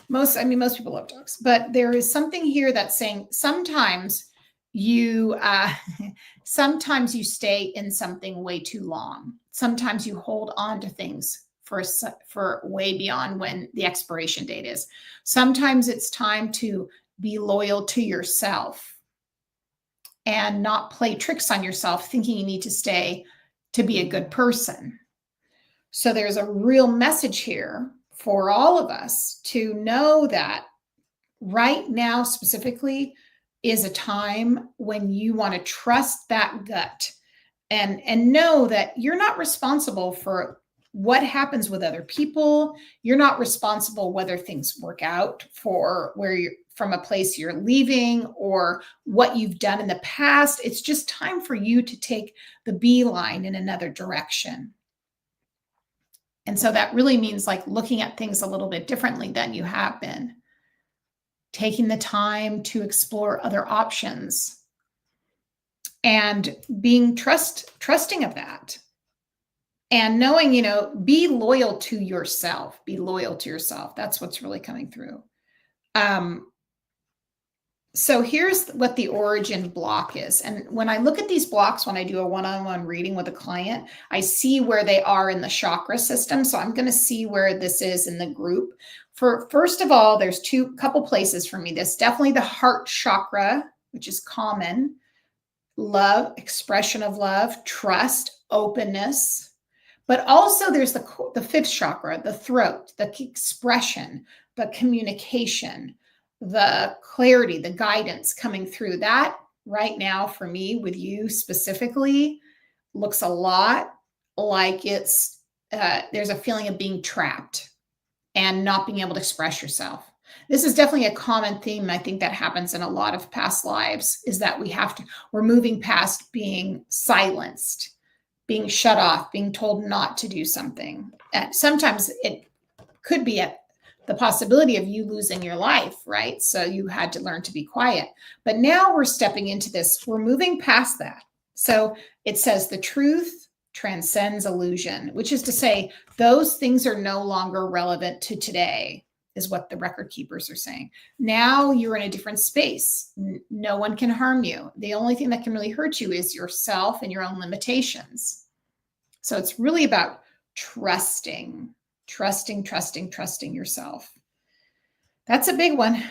Most people love dogs, but there is something here that's saying sometimes you stay in something way too long. Sometimes you hold on to things for way beyond when the expiration date is. Sometimes it's time to be loyal to yourself and not play tricks on yourself, thinking you need to stay to be a good person. So there's a real message here for all of us to know that right now specifically is a time when you want to trust that gut and know that you're not responsible for what happens with other people. You're not responsible whether things work out for where you're from, a place you're leaving, or what you've done in the past. It's just time for you to take the beeline in another direction. And so that really means like looking at things a little bit differently than you have been. Taking the time to explore other options and being trusting of that. And knowing, be loyal to yourself. Be loyal to yourself. That's what's really coming through. So here's what the origin block is. And when I look at these blocks, when I do a one-on-one reading with a client, I see where they are in the chakra system. So I'm going to see where this is in the group. First of all, there's couple places for me. There's definitely the heart chakra, which is common. Love, expression of love, trust, openness. But also there's the fifth chakra, the throat, the expression, the communication, the clarity, the guidance coming through. That right now for me with you specifically looks a lot like it's there's a feeling of being trapped and not being able to express yourself. This is definitely a common theme. I think that happens in a lot of past lives, is that we're moving past being silenced, being shut off, being told not to do something. And sometimes it could be the possibility of you losing your life, right? So you had to learn to be quiet. But now we're stepping into this. We're moving past that. So it says the truth transcends illusion, which is to say those things are no longer relevant to today, is what the record keepers are saying. Now you're in a different space. No one can harm you. The only thing that can really hurt you is yourself and your own limitations. So it's really about trusting yourself. That's a big one.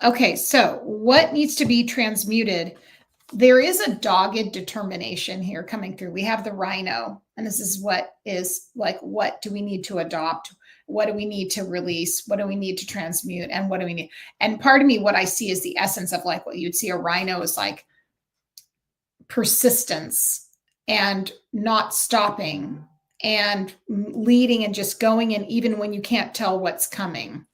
Okay, so what needs to be transmuted? There is a dogged determination here coming through. We have the rhino, and this is what do we need to adopt? What do we need to release? What do we need to transmute? And what do we need? And part of me, what I see is the essence of like what you'd see a rhino is like persistence and not stopping and leading and just going in even when you can't tell what's coming.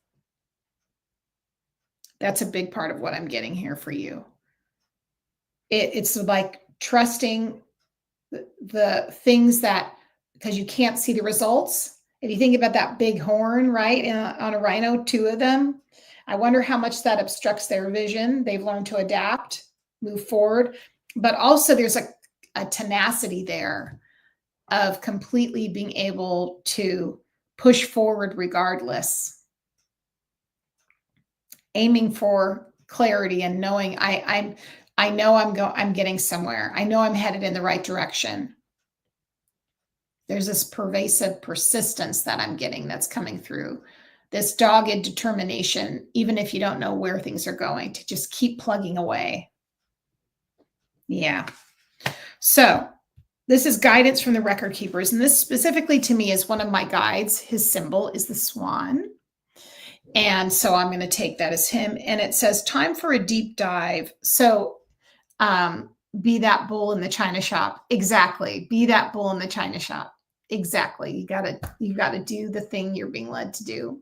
That's a big part of what I'm getting here for you. It's like trusting the things that, because you can't see the results. If you think about that big horn, right, on a rhino, 2 of them, I wonder how much that obstructs their vision. They've learned to adapt, move forward. But also there's a tenacity there of completely being able to push forward regardless, aiming for clarity and knowing I know I'm getting somewhere. I know I'm headed in the right direction. There's this pervasive persistence that I'm getting that's coming through. This dogged determination, even if you don't know where things are going, to just keep plugging away. Yeah. So This is guidance from the record keepers. And this specifically to me is one of my guides. His symbol is the swan. And so I'm going to take that as him. And it says, time for a deep dive. So be that bull in the china shop. Exactly. Be that bull in the china shop. Exactly. You gotta do the thing you're being led to do.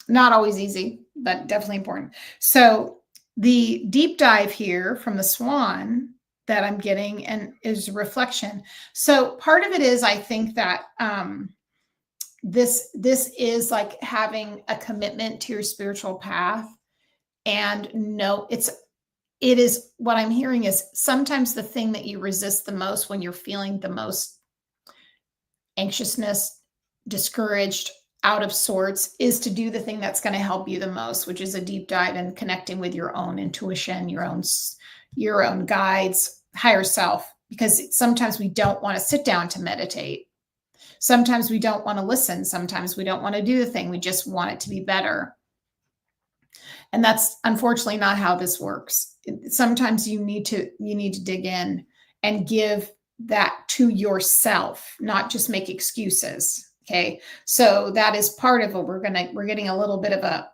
Not always easy, but definitely important. So the deep dive here from the swan that I'm getting and is reflection. So part of it is, I think that this is like having a commitment to your spiritual path. And no, it is what I'm hearing is sometimes the thing that you resist the most when you're feeling the most anxiousness, discouraged, out of sorts, is to do the thing that's going to help you the most, which is a deep dive and connecting with your own intuition, your own guides, higher self, because sometimes we don't want to sit down to meditate. Sometimes we don't want to listen. Sometimes we don't want to do the thing. We just want it to be better. And that's unfortunately not how this works. Sometimes you need to dig in and give that to yourself, not just make excuses. Okay. So that is part of what we're getting a little bit of a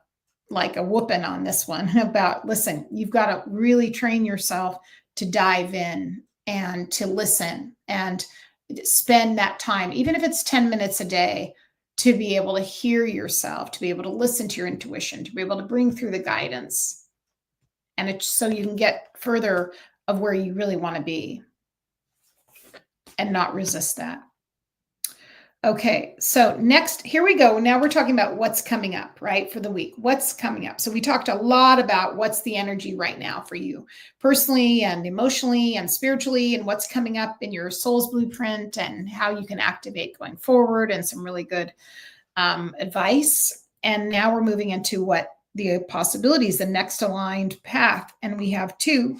whooping on this one about, listen, you've got to really train yourself to dive in and to listen and spend that time, even if it's 10 minutes a day, to be able to hear yourself, to be able to listen to your intuition, to be able to bring through the guidance. And it's so you can get further of where you really want to be and not resist that. Okay, so next, here we go. Now we're talking about what's coming up, right, for the week. What's coming up? So we talked a lot about what's the energy right now for you personally and emotionally and spiritually, and what's coming up in your soul's blueprint and how you can activate going forward, and some really good advice. And now we're moving into what the possibilities, the next aligned path. And we have two.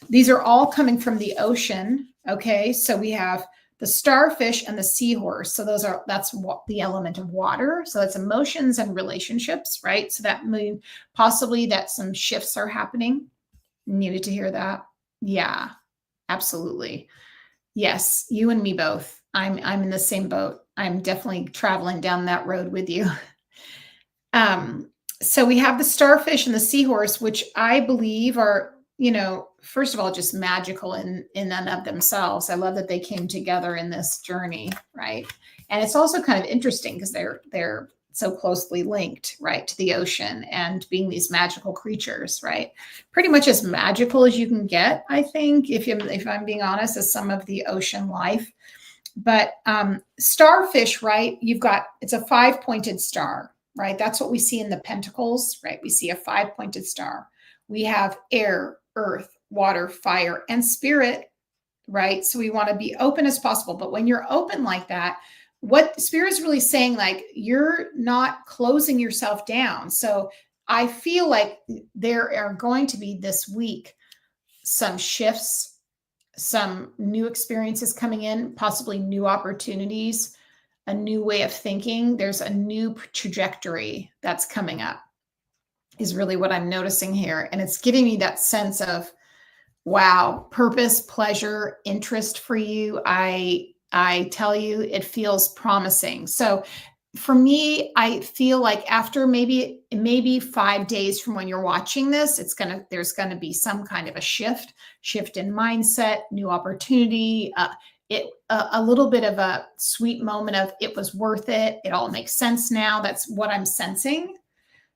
These are all coming from the ocean. Okay, so we have the starfish and the seahorse. So that's the element of water. So that's emotions and relationships, right? So that means possibly that some shifts are happening. Needed to hear that. Yeah, absolutely. Yes, you and me both. I'm in the same boat. I'm definitely traveling down that road with you. So we have the starfish and the seahorse, which I believe are, first of all, just magical in and of themselves. I love that they came together in this journey, right? And it's also kind of interesting because they're so closely linked, right, to the ocean and being these magical creatures, right? Pretty much as magical as you can get, I think, if I'm being honest, as some of the ocean life. But starfish, right? It's a 5-pointed star, right? That's what we see in the pentacles, right? We see a 5-pointed star. We have air, earth, water, fire, and spirit, right? So we want to be open as possible. But when you're open like that, what spirit is really saying, like, you're not closing yourself down. So I feel like there are going to be this week some shifts, some new experiences coming in, possibly new opportunities, a new way of thinking. There's a new trajectory that's coming up, is really what I'm noticing here. And it's giving me that sense of, wow, purpose, pleasure, interest for you. I tell you, it feels promising. So for me, I feel like after maybe 5 days from when you're watching this, there's going to be some kind of a shift in mindset, new opportunity, a little bit of a sweet moment of it was worth it. It all makes sense now. That's what I'm sensing.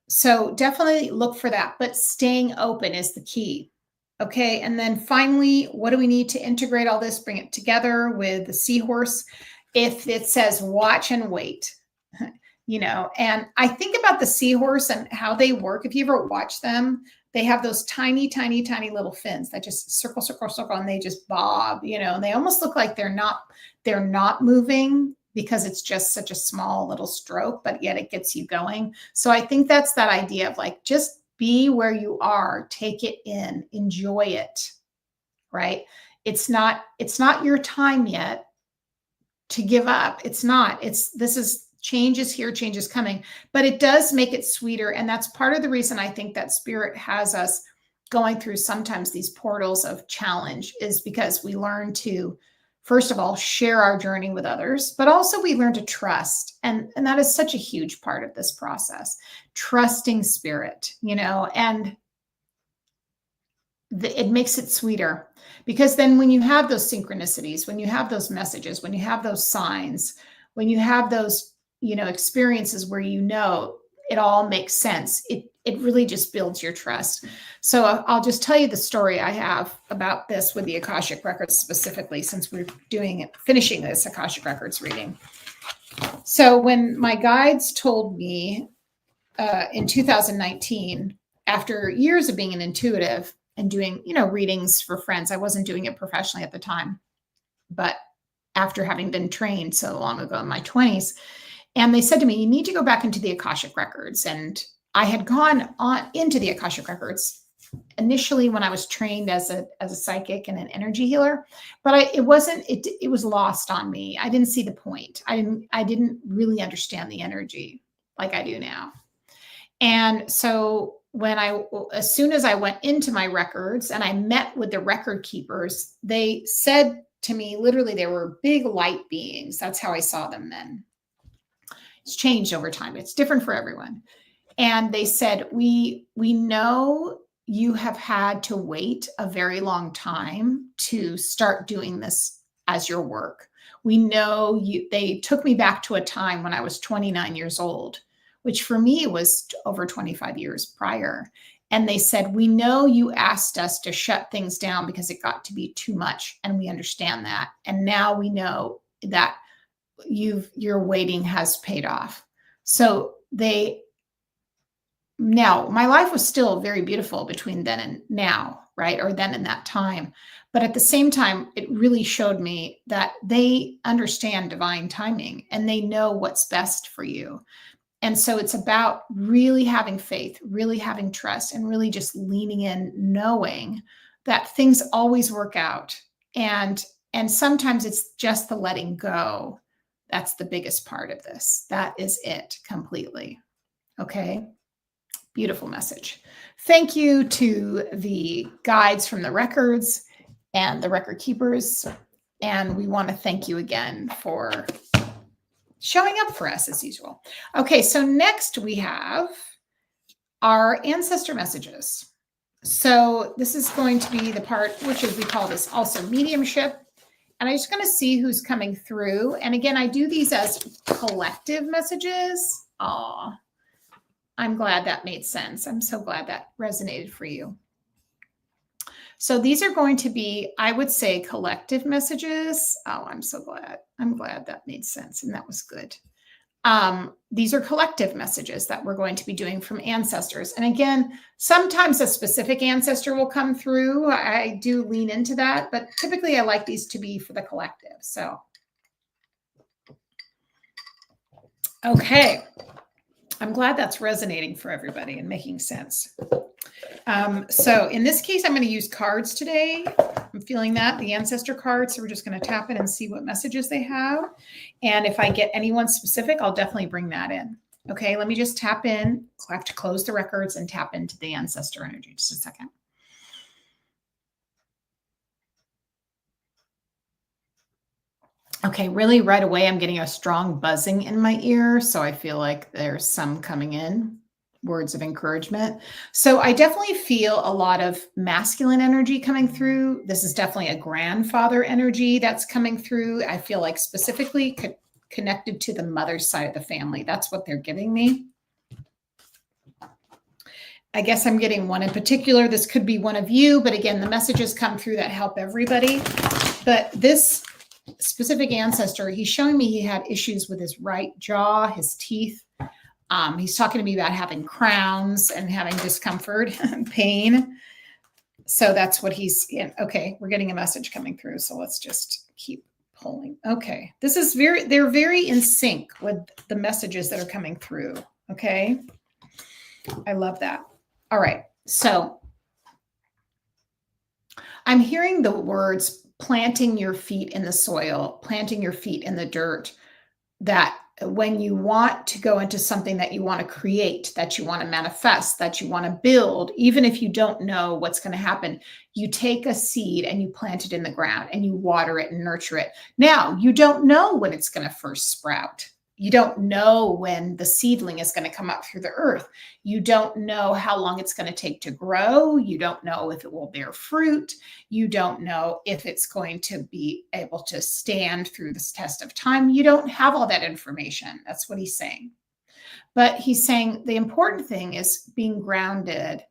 So definitely look for that, but staying open is the key. Okay. And then finally, what do we need to integrate all this, bring it together with the seahorse? If it says watch and wait, and I think about the seahorse and how they work. If you ever watch them, they have those tiny, tiny, tiny little fins that just circle, circle, circle, and they just bob, and they almost look like they're not moving, because it's just such a small little stroke, but yet it gets you going. So I think that's that idea of like, just be where you are, take it in, enjoy it, right? It's not your time yet to give up. This is change is here, change is coming, but it does make it sweeter. And that's part of the reason I think that spirit has us going through sometimes these portals of challenge, is because we learn to first of all, share our journey with others, but also we learn to trust. And that is such a huge part of this process, trusting spirit, and it makes it sweeter, because then when you have those synchronicities, when you have those messages, when you have those signs, when you have those, experiences where it all makes sense, it really just builds your trust. So I'll just tell you the story I have about this with the Akashic Records specifically, since we're finishing this Akashic Records reading. So when my guides told me in 2019, after years of being an intuitive and doing, readings for friends, I wasn't doing it professionally at the time, but after having been trained so long ago in my 20s, and they said to me, you need to go back into the Akashic Records. And I had gone on into the Akashic Records initially when I was trained as a psychic and an energy healer, but it was lost on me. I didn't see the point. I didn't really understand the energy like I do now. And so as soon as I went into my records and I met with the record keepers, they said to me, literally, they were big light beings. That's how I saw them then. It's changed over time. It's different for everyone. And they said, we know you have had to wait a very long time to start doing this as your work. We know they took me back to a time when I was 29 years old, which for me was over 25 years prior. And they said, we know you asked us to shut things down because it got to be too much. And we understand that. And now we know that your waiting has paid off. So now my life was still very beautiful between then and now, right? Or then and that time. But at the same time, it really showed me that they understand divine timing and they know what's best for you. And so it's about really having faith, really having trust, and really just leaning in, knowing that things always work out. And sometimes it's just the letting go. That's the biggest part of this. That is it completely. Okay. Beautiful message. Thank you to the guides from the records and the record keepers. And we want to thank you again for showing up for us as usual. Okay. So next we have our ancestor messages. So this is going to be the part, which is, we call this also mediumship. And I'm just going to see who's coming through. And again, I do these as collective messages. Aw, I'm glad that made sense. I'm so glad that resonated for you. So these are going to be, I would say, collective messages. Oh, I'm so glad. I'm glad that made sense. And that was good. These are collective messages that we're going to be doing from ancestors. And again, sometimes a specific ancestor will come through. I do lean into that, but typically I like these to be for the collective. So, okay. I'm glad that's resonating for everybody and making sense. So in this case, I'm going to use cards today. I'm feeling that, the ancestor cards. So we're just going to tap in and see what messages they have. And if I get anyone specific, I'll definitely bring that in. Okay, let me just tap in. I have to close the records and tap into the ancestor energy. Just a second. Okay, really right away, I'm getting a strong buzzing in my ear. So I feel like there's some coming in, words of encouragement. So I definitely feel a lot of masculine energy coming through. This is definitely a grandfather energy that's coming through. I feel like specifically connected to the mother's side of the family. That's what they're giving me. I guess I'm getting one in particular. This could be one of you, but again, the messages come through that help everybody. But this specific ancestor, he's showing me he had issues with his right jaw, his teeth. He's talking to me about having crowns and having discomfort and pain. So that's what he's in. Okay, we're getting a message coming through. So let's just keep pulling. Okay, this is they're very in sync with the messages that are coming through. Okay, I love that. All right, so I'm hearing the words planting your feet in the soil, planting your feet in the dirt, that when you want to go into something that you want to create, that you want to manifest, that you want to build, even if you don't know what's going to happen, you take a seed and you plant it in the ground and you water it and nurture it. Now, you don't know when it's going to first sprout. You don't know when the seedling is going to come up through the earth. You don't know how long it's going to take to grow. You don't know if it will bear fruit. You don't know if it's going to be able to stand through this test of time. You don't have all that information. That's what he's saying. But he's saying the important thing is being grounded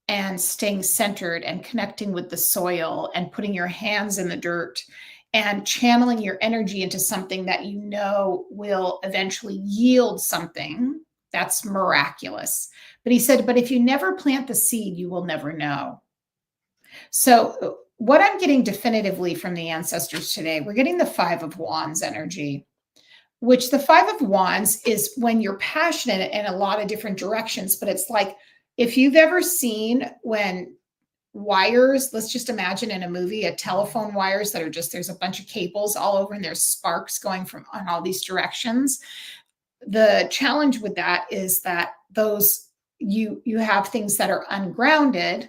and staying centered and connecting with the soil and putting your hands in the dirt and channeling your energy into something that you know will eventually yield something that's miraculous. But he said, but if you never plant the seed, you will never know. So what I'm getting definitively from the ancestors today, we're getting the 5 of Wands energy, which the 5 of Wands is when you're passionate in a lot of different directions. But it's like, if you've ever seen when wires, let's just imagine in a movie, a telephone wires that are just, there's a bunch of cables all over and there's sparks going from on all these directions. The challenge with that is that those, you have things that are ungrounded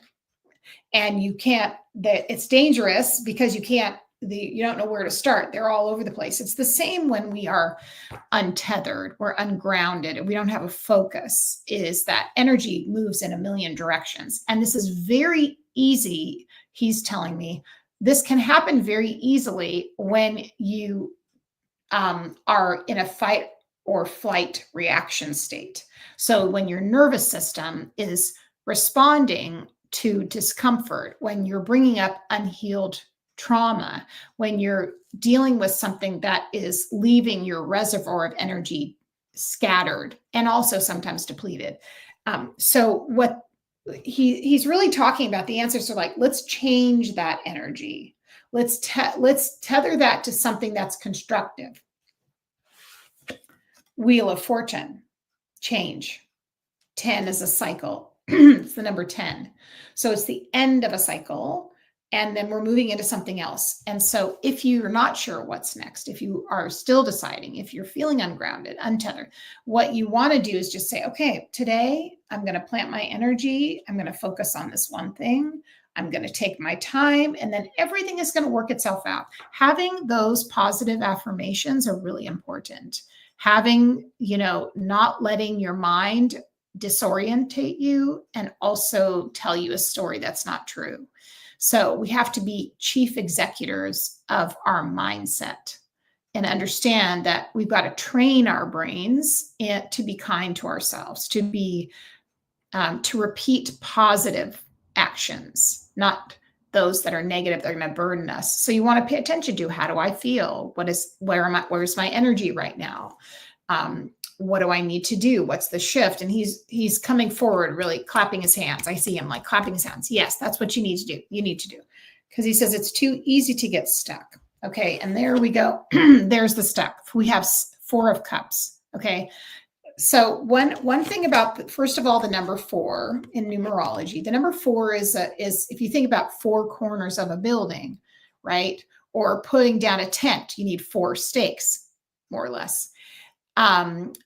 and you can't, that it's dangerous because you don't know where to start. They're all over the place. It's the same when we are untethered, we're ungrounded, and we don't have a focus, is that energy moves in a million directions. And this is very easy. He's telling me this can happen very easily when you are in a fight or flight reaction state. So when your nervous system is responding to discomfort, when you're bringing up unhealed trauma, when you're dealing with something that is leaving your reservoir of energy scattered and also sometimes depleted. So what he's really talking about, the answers are like, let's change that energy. Let's tether that to something that's constructive. Wheel of Fortune, change. 10 is a cycle. It's the number 10. So it's the end of a cycle. And then we're moving into something else. And so if you're not sure what's next, if you are still deciding, if you're feeling ungrounded, untethered, what you want to do is just say, okay, today I'm going to plant my energy. I'm going to focus on this one thing. I'm going to take my time, and then everything is going to work itself out. Having those positive affirmations are really important. Having, not letting your mind disorientate you and also tell you a story that's not true. So we have to be chief executors of our mindset and understand that we've got to train our brains to be kind to ourselves, to repeat positive actions, not those that are negative, they're going to burden us. So you want to pay attention to, how do I feel? Where's my energy right now? What do I need to do? What's the shift? And he's coming forward, really clapping his hands. I see him like clapping his hands. Yes, that's what you need to do. You need to do. Because he says it's too easy to get stuck. Okay. And there we go. There's the stuck. We have 4 of Cups. Okay. So one thing about, first of all, the number 4 in numerology, the number 4 is if you think about 4 corners of a building, right? Or putting down a tent, you need 4 stakes, more or less.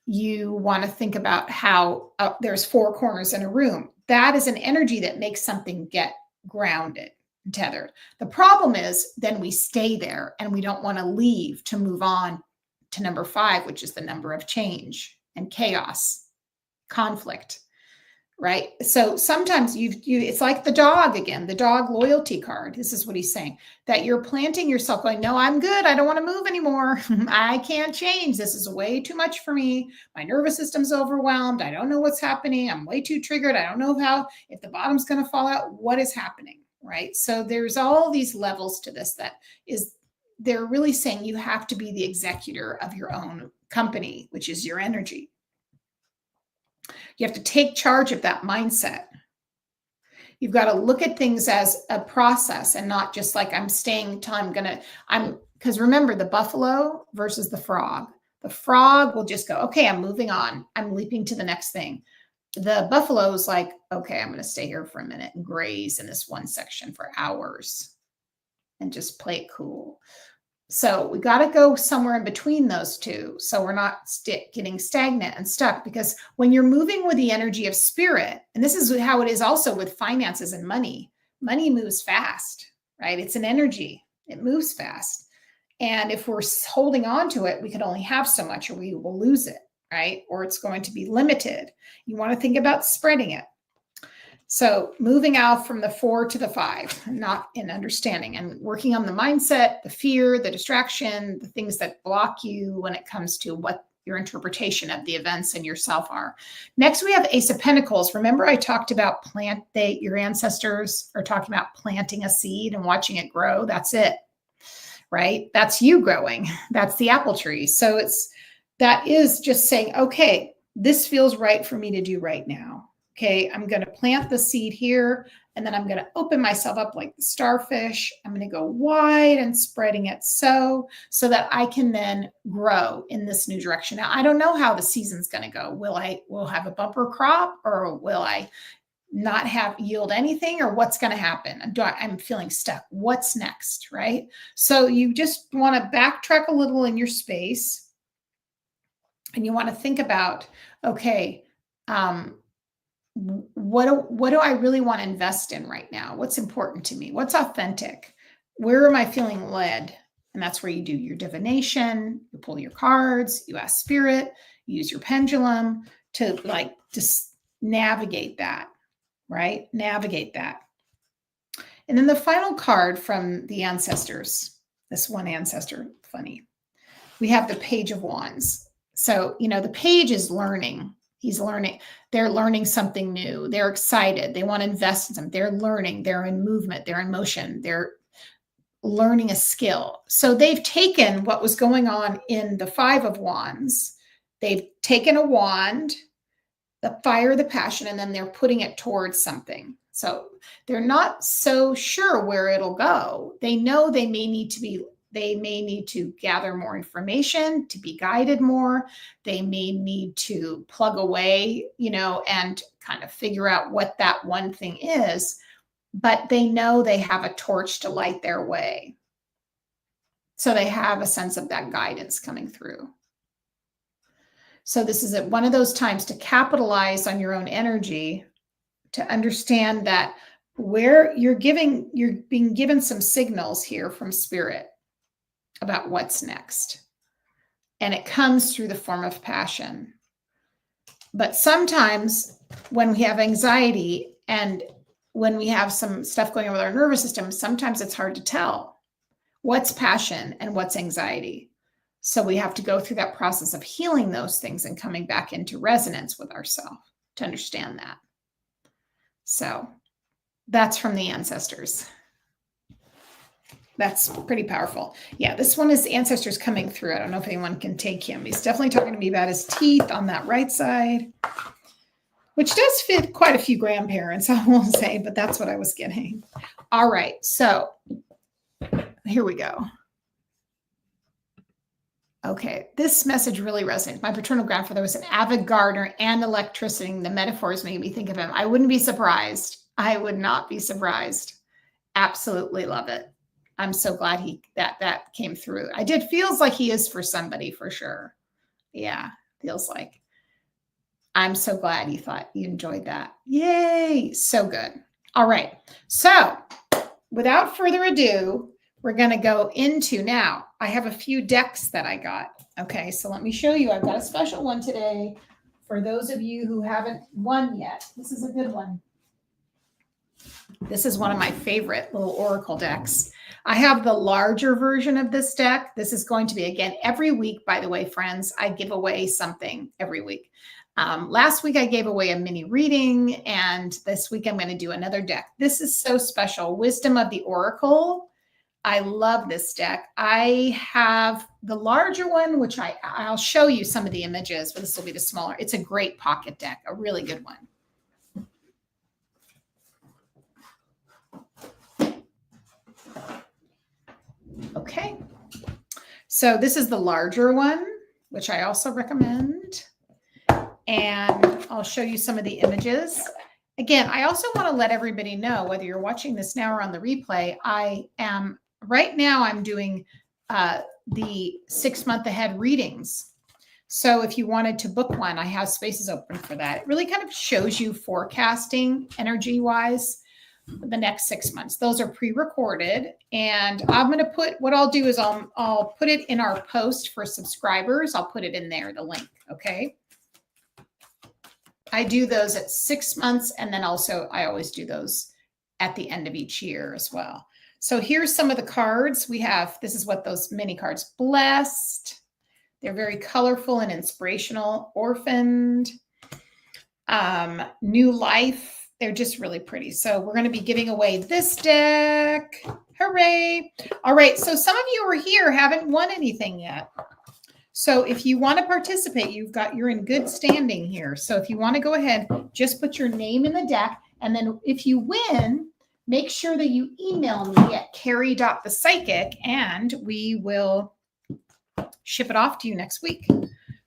You want to think about how there's 4 corners in a room. That is an energy that makes something get grounded, tethered. The problem is then we stay there and we don't want to leave to move on to number 5, which is the number of change and chaos, conflict, right? So sometimes it's like the dog again, the dog loyalty card. This is what he's saying, that you're planting yourself going, no, I'm good. I don't want to move anymore. I can't change. This is way too much for me. My nervous system's overwhelmed. I don't know what's happening. I'm way too triggered. I don't know if the bottom's going to fall out, what is happening, right? So there's all these levels to this they're really saying you have to be the executor of your own company, which is your energy. You have to take charge of that mindset. You've got to look at things as a process and not just like I'm staying till because remember the buffalo versus the frog. The frog will just go, okay, I'm moving on. I'm leaping to the next thing. The buffalo is like, okay, I'm going to stay here for a minute and graze in this one section for hours and just play it cool. So we got to go somewhere in between those two. So we're not getting stagnant and stuck, because when you're moving with the energy of spirit, and this is how it is also with finances and money, money moves fast, right? It's an energy. It moves fast. And if we're holding on to it, we can only have so much, or we will lose it, right? Or it's going to be limited. You want to think about spreading it. So moving out from the 4 to the 5, not in understanding, and working on the mindset, the fear, the distraction, the things that block you when it comes to what your interpretation of the events and yourself are. Next, we have Ace of Pentacles. Remember I talked about your ancestors are talking about planting a seed and watching it grow. That's it, right? That's you growing. That's the apple tree. So that is just saying, okay, this feels right for me to do right now. Okay, I'm going to plant the seed here, and then I'm going to open myself up like the starfish. I'm going to go wide and spreading it so that I can then grow in this new direction. Now, I don't know how the season's going to go. Will have a bumper crop, or will I not yield anything, or what's going to happen? I'm feeling stuck. What's next, right? So you just want to backtrack a little in your space, and you want to think about, okay, what do I really want to invest in right now? What's important to me? What's authentic? Where am I feeling led? And that's where you do your divination, you pull your cards, you ask spirit, you use your pendulum to just navigate that, right? Navigate that. And then the final card from the ancestors, this one ancestor, funny. We have the Page of Wands. So, the page is learning. He's learning. They're learning something new. They're excited. They want to invest in something. They're learning. They're in movement. They're in motion. They're learning a skill. So they've taken what was going on in the 5 of Wands. They've taken a wand, the fire, the passion, and then they're putting it towards something. So they're not so sure where it'll go. They know they may need to gather more information, to be guided more. They may need to plug away, and kind of figure out what that one thing is, but they know they have a torch to light their way. So they have a sense of that guidance coming through. So this is one of those times to capitalize on your own energy, to understand that where you're being given some signals here from spirit about what's next. And it comes through the form of passion. But sometimes when we have anxiety and when we have some stuff going on with our nervous system, sometimes it's hard to tell what's passion and what's anxiety. So we have to go through that process of healing those things and coming back into resonance with ourselves to understand that. So that's from the ancestors. That's pretty powerful. Yeah, this one is ancestors coming through. I don't know if anyone can take him. He's definitely talking to me about his teeth on that right side, which does fit quite a few grandparents, I won't say, but that's what I was getting. All right, so here we go. Okay, this message really resonates. My paternal grandfather was an avid gardener and electrician. The metaphors made me think of him. I wouldn't be surprised. I would not be surprised. Absolutely love it. I'm so glad that came through. Feels like he is for somebody for sure. Yeah, feels like. I'm so glad you enjoyed that. Yay, so good. All right, so without further ado, we're going to go into now. I have a few decks that I got. Okay, so let me show you. I've got a special one today for those of you who haven't won yet. This is a good one. This is one of my favorite little oracle decks. I have the larger version of this deck. This is going to be, again, every week, by the way, friends, I give away something every week. Last week, I gave away a mini reading, and this week, I'm going to do another deck. This is so special. Wisdom of the Oracle. I love this deck. I have the larger one, which I'll show you some of the images, but this will be the smaller. It's a great pocket deck, a really good one. Okay, so this is the larger one, which I also recommend. And I'll show you some of the images. Again, I also want to let everybody know, whether you're watching this now or on the replay, right now I'm doing the 6 month ahead readings. So if you wanted to book one, I have spaces open for that. It really kind of shows you forecasting energy wise the next 6 months. Those are pre-recorded, and I'm going to put, what I'll do is I'll put it in our post for subscribers. I'll put it in there, the link. Okay. I do those at 6 months. And then also I always do those at the end of each year as well. So here's some of the cards we have. This is what those mini cards, blessed. They're very colorful and inspirational. Orphaned, new life. They're just really pretty. So we're going to be giving away this deck. Hooray. All right. So some of you are here, haven't won anything yet. So if you want to participate, you're in good standing here. So if you want to go ahead, just put your name in the deck. And then if you win, make sure that you email me at carrie.thepsychic and we will ship it off to you next week.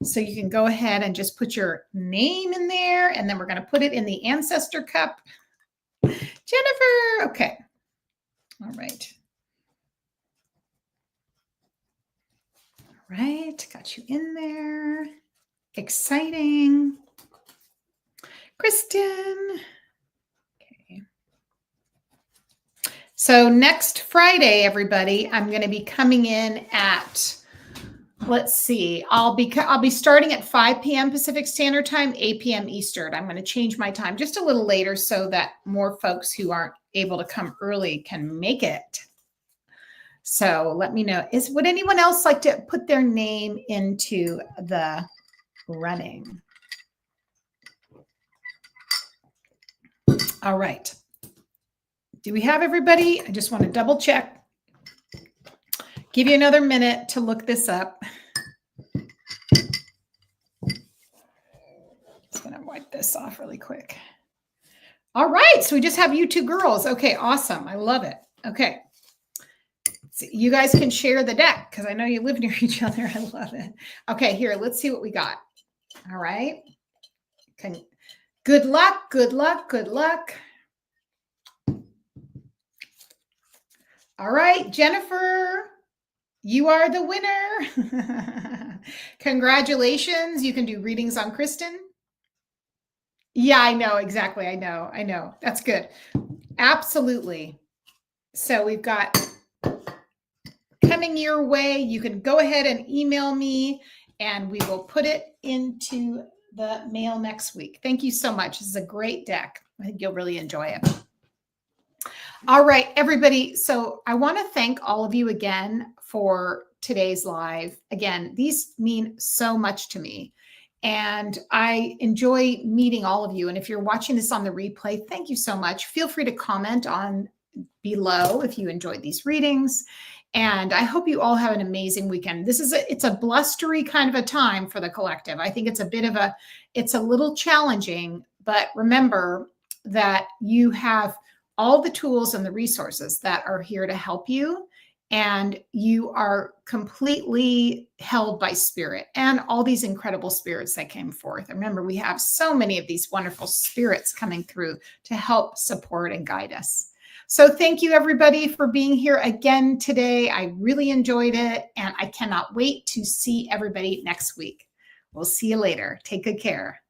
So you can go ahead and just put your name in there, and then we're going to put it in the ancestor cup. Jennifer. Okay. All right. All right. Got you in there. Exciting. Kristen. Okay. So next Friday, everybody, I'm going to be coming in at, let's see, I'll be starting at 5 p.m. Pacific Standard Time, 8 p.m. Eastern. I'm going to change my time just a little later so that more folks who aren't able to come early can make it. So let me know. Would anyone else like to put their name into the running? All right. Do we have everybody? I just want to double check. Give you another minute to look this up. Just going to wipe this off really quick. All right. So we just have you two girls. Okay. Awesome. I love it. Okay. So you guys can share the deck because I know you live near each other. I love it. Okay. Here, let's see what we got. All right. Good luck. Good luck. Good luck. All right. Jennifer, you are the winner. Congratulations. You can do readings on Kristen. Yeah, I know. Exactly. I know. That's good. Absolutely. So we've got coming your way. You can go ahead and email me and we will put it into the mail next week. Thank you so much. This is a great deck. I think you'll really enjoy it. All right, everybody. So I want to thank all of you again for today's live. Again, these mean so much to me. And I enjoy meeting all of you. And if you're watching this on the replay, thank you so much. Feel free to comment on below if you enjoyed these readings. And I hope you all have an amazing weekend. It's a blustery kind of a time for the collective. I think it's a little challenging, but remember that you have all the tools and the resources that are here to help you. And you are completely held by spirit and all these incredible spirits that came forth. Remember, we have so many of these wonderful spirits coming through to help support and guide us. So thank you, everybody, for being here again today. I really enjoyed it, and I cannot wait to see everybody next week. We'll see you later. Take good care.